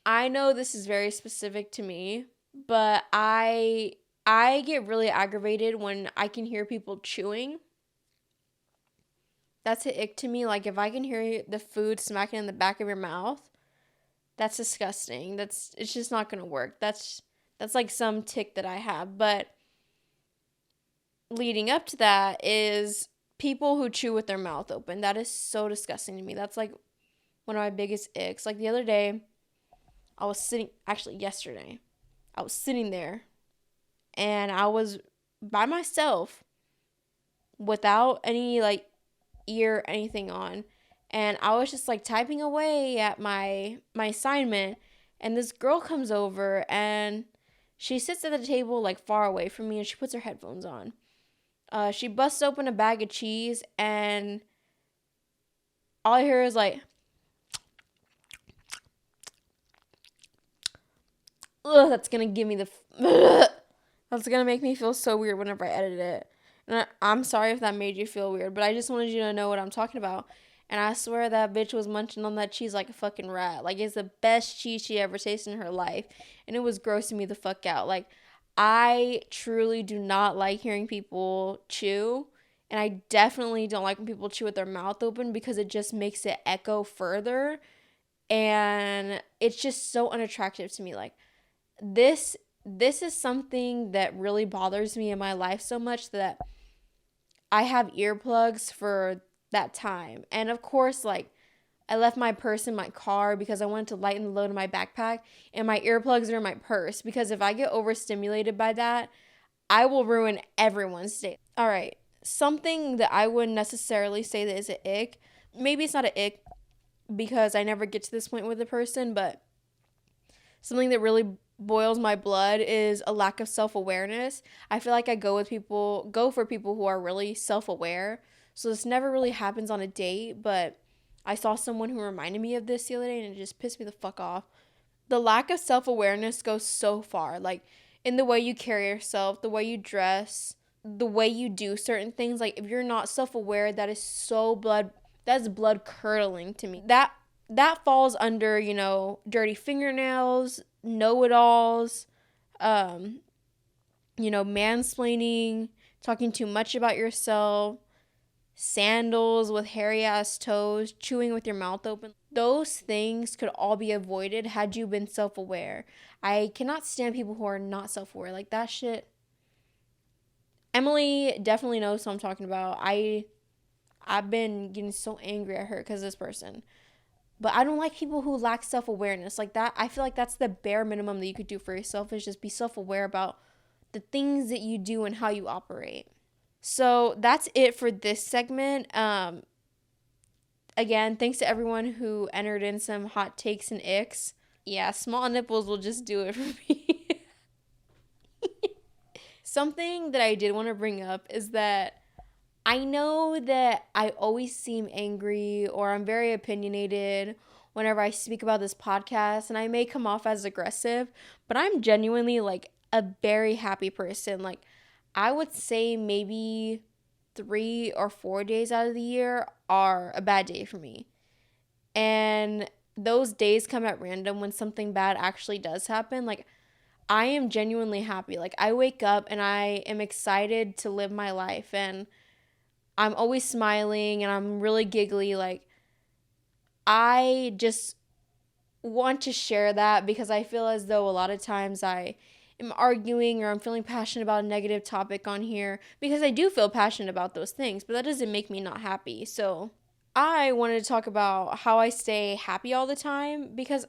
S2: I know this is very specific to me, but I get really aggravated when I can hear people chewing. That's an ick to me. Like, if I can hear the food smacking in the back of your mouth, that's disgusting. It's just not gonna work. That's like some tick that I have. But leading up to that is people who chew with their mouth open. That is so disgusting to me. That's like one of my biggest icks. Like, the other day, yesterday, I was sitting there and I was by myself without any like ear or anything on, and I was just like typing away at my assignment, and this girl comes over and she sits at the table like far away from me, and she puts her headphones on. She busts open a bag of cheese, and all I hear is like, ugh, that's gonna give me the that's gonna make me feel so weird whenever I edit it. And I'm sorry if that made you feel weird, but I just wanted you to know what I'm talking about. And I swear that bitch was munching on that cheese like a fucking rat. Like, it's the best cheese she ever tasted in her life. And it was grossing me the fuck out. Like, I truly do not like hearing people chew. And I definitely don't like when people chew with their mouth open, because it just makes it echo further. And it's just so unattractive to me. Like, this is something that really bothers me in my life so much that I have earplugs for that time. And of course, like, I left my purse in my car because I wanted to lighten the load of my backpack, and my earplugs are in my purse, because if I get overstimulated by that, I will ruin everyone's day. All right, something that I wouldn't necessarily say that is an ick. Maybe it's not an ick because I never get to this point with a person, but something that really boils my blood is a lack of self-awareness. I feel like I go for people who are really self-aware. So this never really happens on a date, but I saw someone who reminded me of this the other day and it just pissed me the fuck off. The lack of self-awareness goes so far, like in the way you carry yourself, the way you dress, the way you do certain things. Like if you're not self-aware, that's blood curdling to me. That falls under, dirty fingernails, know-it-alls, um, mansplaining, talking too much about yourself, sandals with hairy ass toes, chewing with your mouth open. Those things could all be avoided had you been self aware. I cannot stand people who are not self aware. Like that shit. Emily definitely knows what I'm talking about. I've been getting so angry at her because of this person. But I don't like people who lack self awareness. Like that, I feel like that's the bare minimum that you could do for yourself is just be self aware about the things that you do and how you operate. So that's it for this segment. Again, thanks to everyone who entered in some hot takes and icks. Yeah, small nipples will just do it for me. Something that I did want to bring up is that I know that I always seem angry or I'm very opinionated whenever I speak about this podcast, and I may come off as aggressive, but I'm genuinely like a very happy person. Like, I would say maybe 3 or 4 days out of the year are a bad day for me. And those days come at random when something bad actually does happen. Like, I am genuinely happy. Like, I wake up and I am excited to live my life, and I'm always smiling and I'm really giggly. Like, I just want to share that because I feel as though a lot of times I am arguing or I'm feeling passionate about a negative topic on here because I do feel passionate about those things, but that doesn't make me not happy. So, I wanted to talk about how I stay happy all the time because,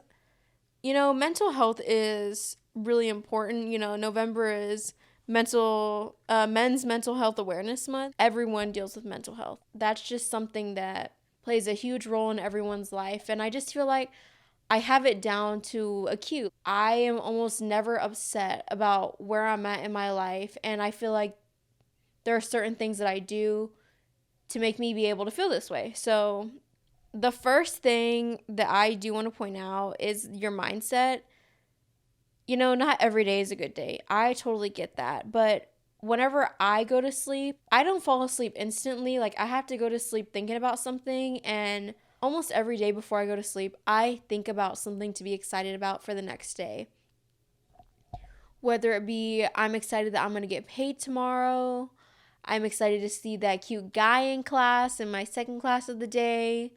S2: mental health is really important. November is men's mental health awareness month. Everyone deals with mental health. That's just something that plays a huge role in everyone's life, and I just feel like I have it down to a Q. I am almost never upset about where I'm at in my life, and I feel like there are certain things that I do to make me be able to feel this way. So, the first thing that I do want to point out is your mindset. Not every day is a good day. I totally get that. But whenever I go to sleep, I don't fall asleep instantly. Like, I have to go to sleep thinking about something. And almost every day before I go to sleep, I think about something to be excited about for the next day. Whether it be I'm excited that I'm going to get paid tomorrow, I'm excited to see that cute guy in class in my second class of the day,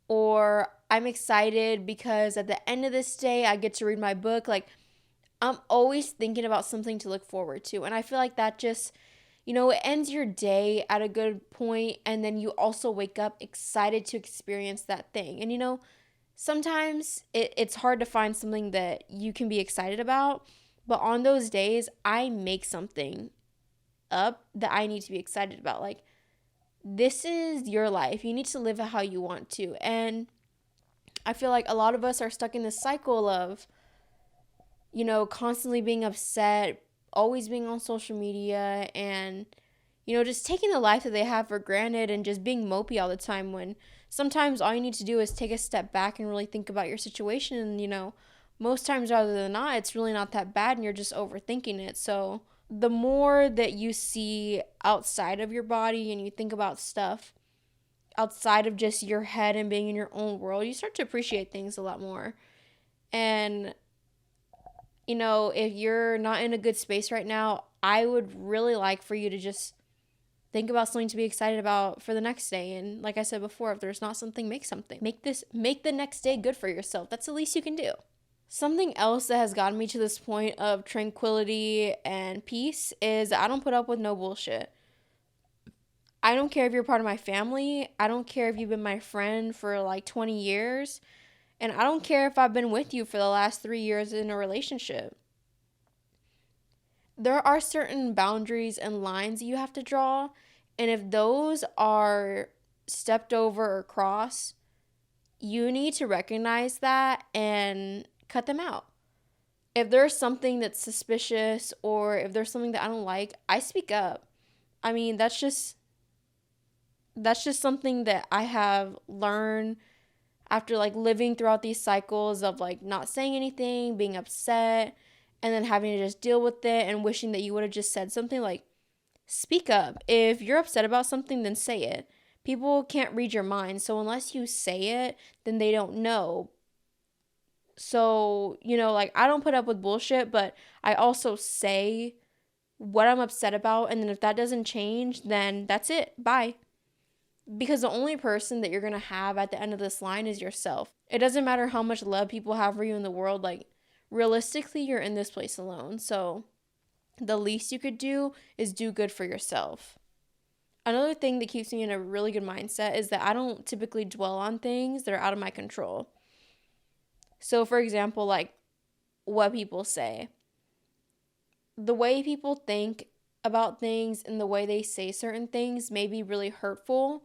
S2: or I'm excited because at the end of this day, I get to read my book. Like, I'm always thinking about something to look forward to. And I feel like that just, it ends your day at a good point, and then you also wake up excited to experience that thing. And, sometimes it's hard to find something that you can be excited about. But on those days, I make something up that I need to be excited about. Like, this is your life. You need to live it how you want to. And I feel like a lot of us are stuck in this cycle of, constantly being upset, always being on social media, and, just taking the life that they have for granted and just being mopey all the time when sometimes all you need to do is take a step back and really think about your situation. And, most times rather than not, it's really not that bad and you're just overthinking it. So, the more that you see outside of your body and you think about stuff outside of just your head and being in your own world, you start to appreciate things a lot more. And, if you're not in a good space right now, I would really like for you to just think about something to be excited about for the next day. And like I said before, if there's not something, make something. Make the next day good for yourself. That's the least you can do. Something else that has gotten me to this point of tranquility and peace is I don't put up with no bullshit. I don't care if you're part of my family. I don't care if you've been my friend for like 20 years. And I don't care if I've been with you for the last 3 years in a relationship. There are certain boundaries and lines you have to draw. And if those are stepped over or crossed, you need to recognize that and cut them out. If there's something that's suspicious or if there's something that I don't like, I speak up. I mean, that's just something that I have learned after like living throughout these cycles of like not saying anything, being upset, and then having to just deal with it and wishing that you would have just said something. Like, speak up. If you're upset about something, then say it. People can't read your mind, so unless you say it, then they don't know. So, like I don't put up with bullshit, but I also say what I'm upset about, and then if that doesn't change, then that's it. Bye. Because the only person that you're going to have at the end of this line is yourself. It doesn't matter how much love people have for you in the world. Like, realistically, you're in this place alone. So, the least you could do is do good for yourself. Another thing that keeps me in a really good mindset is that I don't typically dwell on things that are out of my control. So, for example, like what people say, the way people think about things and the way they say certain things may be really hurtful,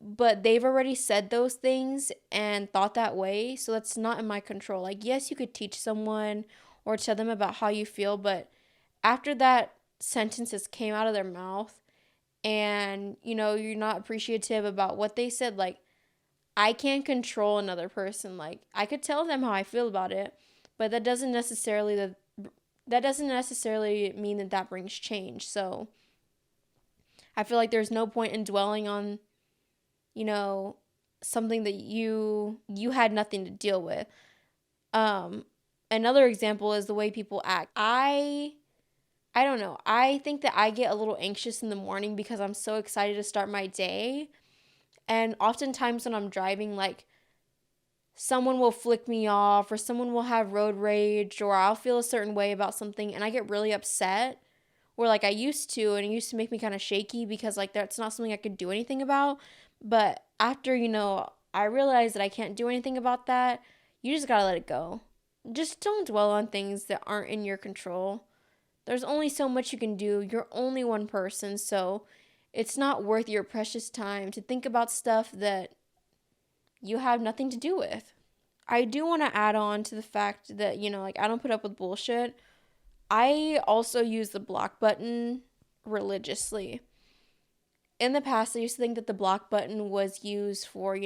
S2: but they've already said those things and thought that way, so that's not in my control. Like, yes, you could teach someone or tell them about how you feel, but after that sentences came out of their mouth and you're not appreciative about what they said, like, I can't control another person. Like, I could tell them how I feel about it, but that doesn't necessarily mean that brings change. So I feel like there's no point in dwelling on you know something that you had nothing to deal with. um Another example is the way people act. I don't know, I think that I get a little anxious in the morning because I'm so excited to start my day, and oftentimes when I'm driving, like, someone will flick me off or someone will have road rage or I'll feel a certain way about something and I get really upset, or like I used to, and it used to make me kind of shaky because like that's not something I could do anything about. But after, I realized that I can't do anything about that, you just got to let it go. Just don't dwell on things that aren't in your control. There's only so much you can do. You're only one person, so it's not worth your precious time to think about stuff that you have nothing to do with. I do want to add on to the fact that, like, I don't put up with bullshit. I also use the block button religiously. In the past, I used to think that the block button was used for,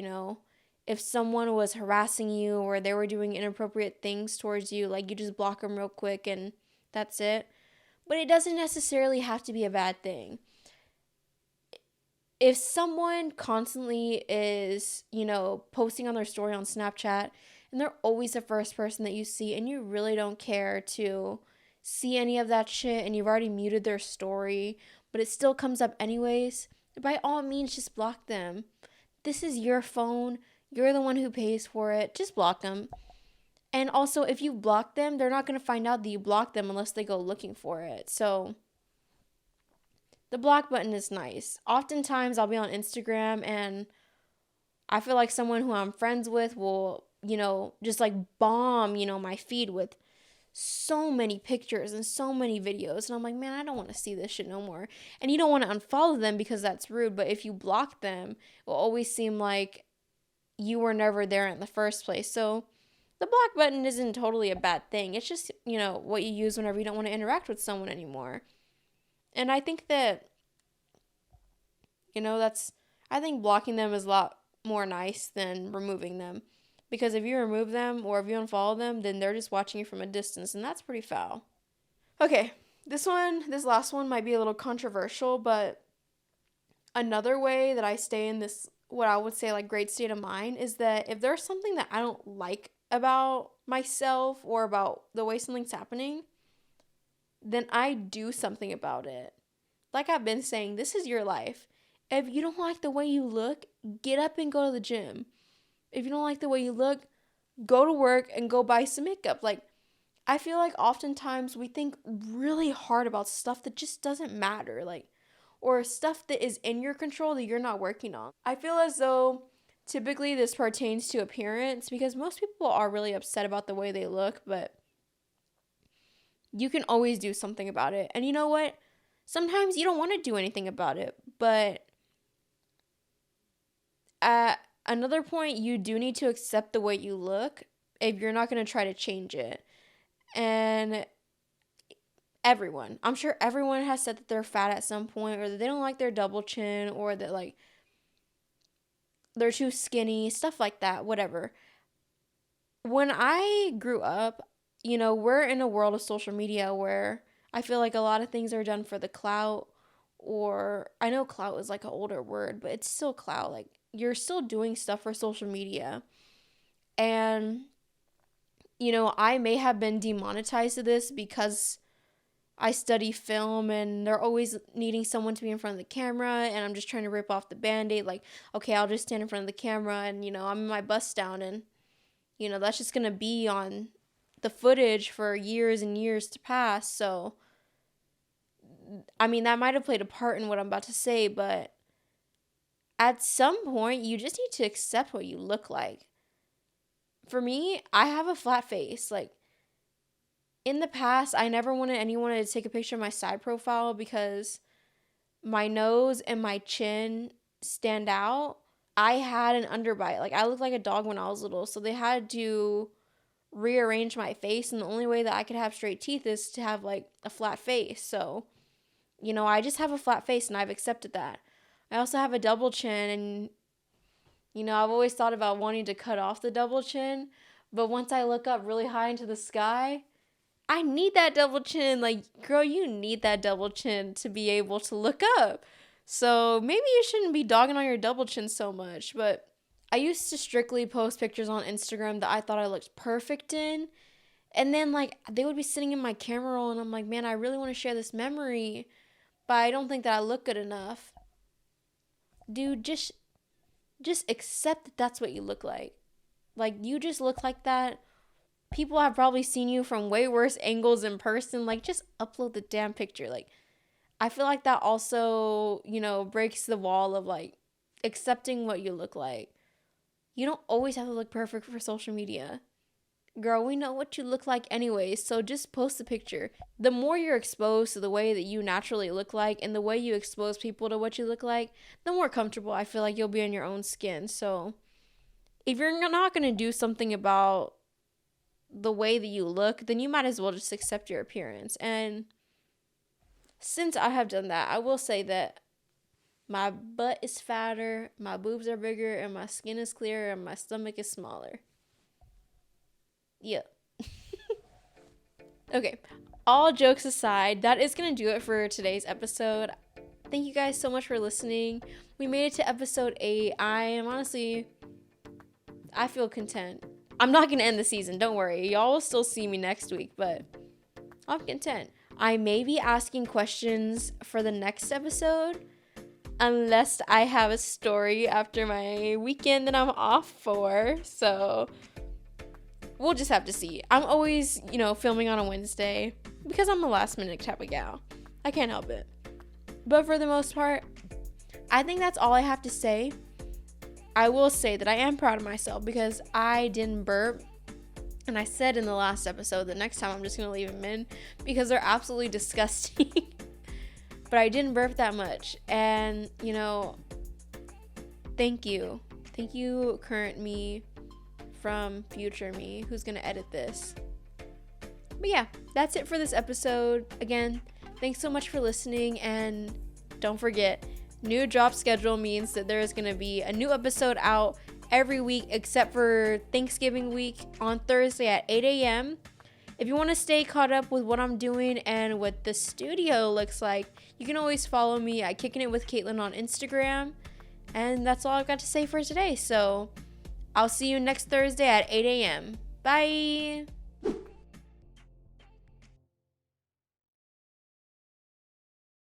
S2: if someone was harassing you or they were doing inappropriate things towards you, like, you just block them real quick and that's it. But it doesn't necessarily have to be a bad thing. If someone constantly is, posting on their story on Snapchat and they're always the first person that you see and you really don't care to see any of that shit and you've already muted their story, but it still comes up anyways, by all means, just block them. This is your phone. You're the one who pays for it. Just block them. And also, if you block them, they're not going to find out that you blocked them unless they go looking for it. So, the block button is nice. Oftentimes, I'll be on Instagram and I feel like someone who I'm friends with will, just like bomb, my feed with so many pictures and so many videos. And I'm like, man, I don't want to see this shit no more. And you don't want to unfollow them because that's rude. But if you block them, it will always seem like you were never there in the first place. So the block button isn't totally a bad thing. It's just, what you use whenever you don't want to interact with someone anymore. And I think that, I think blocking them is a lot more nice than removing them. Because if you remove them or if you unfollow them, then they're just watching you from a distance, and that's pretty foul. Okay, this last one might be a little controversial, but another way that I stay in this, what I would say, like, great state of mind is that if there's something that I don't like about myself or about the way something's happening, then I do something about it. Like I've been saying, this is your life. If you don't like the way you look, get up and go to the gym. If you don't like the way you look, go to work and go buy some makeup. Like, I feel like oftentimes we think really hard about stuff that just doesn't matter, like, or stuff that is in your control that you're not working on. I feel as though typically this pertains to appearance because most people are really upset about the way they look, but you can always do something about it. And you know what? Sometimes you don't want to do anything about it, but at another point, you do need to accept the way you look if you're not going to try to change it. And I'm sure everyone has said that they're fat at some point, or that they don't like their double chin, or that like they're too skinny, stuff like that, whatever. When I grew up, we're in a world of social media where I feel like a lot of things are done for the clout, or I know clout is like an older word, but it's still clout. Like, you're still doing stuff for social media. And, I may have been demonetized to this because I study film and they're always needing someone to be in front of the camera, and I'm just trying to rip off the band-aid. Like, okay, I'll just stand in front of the camera and, I'm in my bust down, and, that's just going to be on the footage for years and years to pass. So, I mean, that might have played a part in what I'm about to say, but at some point, you just need to accept what you look like. For me, I have a flat face. Like, in the past, I never wanted anyone to take a picture of my side profile because my nose and my chin stand out. I had an underbite. Like, I looked like a dog when I was little, so they had to rearrange my face, and the only way that I could have straight teeth is to have like a flat face. So, I just have a flat face, and I've accepted that. I also have a double chin, and I've always thought about wanting to cut off the double chin, but once I look up really high into the sky, I need that double chin. Like, girl, you need that double chin to be able to look up. So maybe you shouldn't be dogging on your double chin so much. But I used to strictly post pictures on Instagram that I thought I looked perfect in. And then, like, they would be sitting in my camera roll, and I'm like, man, I really want to share this memory, but I don't think that I look good enough. Dude, just accept that that's what you look like. Like, you just look like that. People have probably seen you from way worse angles in person. Like, just upload the damn picture. Like, I feel like that also, breaks the wall of, like, accepting what you look like. You don't always have to look perfect for social media. Girl, we know what you look like anyways, so just post the picture. The more you're exposed to the way that you naturally look like, and the way you expose people to what you look like, the more comfortable I feel like you'll be in your own skin. So, if you're not going to do something about the way that you look, then you might as well just accept your appearance. And since I have done that, I will say that my butt is fatter, my boobs are bigger, and my skin is clearer, and my stomach is smaller. Yeah. Okay, all jokes aside, that is going to do it for today's episode. Thank you guys so much for listening. We made it to episode 8. I feel content. I'm not going to end the season, don't worry. Y'all will still see me next week, but I'm content. I may be asking questions for the next episode, unless I have a story after my weekend that I'm off for. So we'll just have to see. I'm always, filming on a Wednesday because I'm a last minute type of gal. I can't help it. But for the most part, I think that's all I have to say. I will say that I am proud of myself because I didn't burp. And I said in the last episode that next time I'm just going to leave them in because they're absolutely disgusting. But I didn't burp that much. And, thank you. Thank you, current me from future me who's going to edit this. But yeah, that's it for this episode. Again, thanks so much for listening. And don't forget, new drop schedule means that there is going to be a new episode out every week except for Thanksgiving week on Thursday at 8 a.m. If you want to stay caught up with what I'm doing and what the studio looks like, you can always follow me at Kicking It with Caitlin on Instagram. And that's all I've got to say for today. So I'll see you next Thursday at 8 a.m. Bye!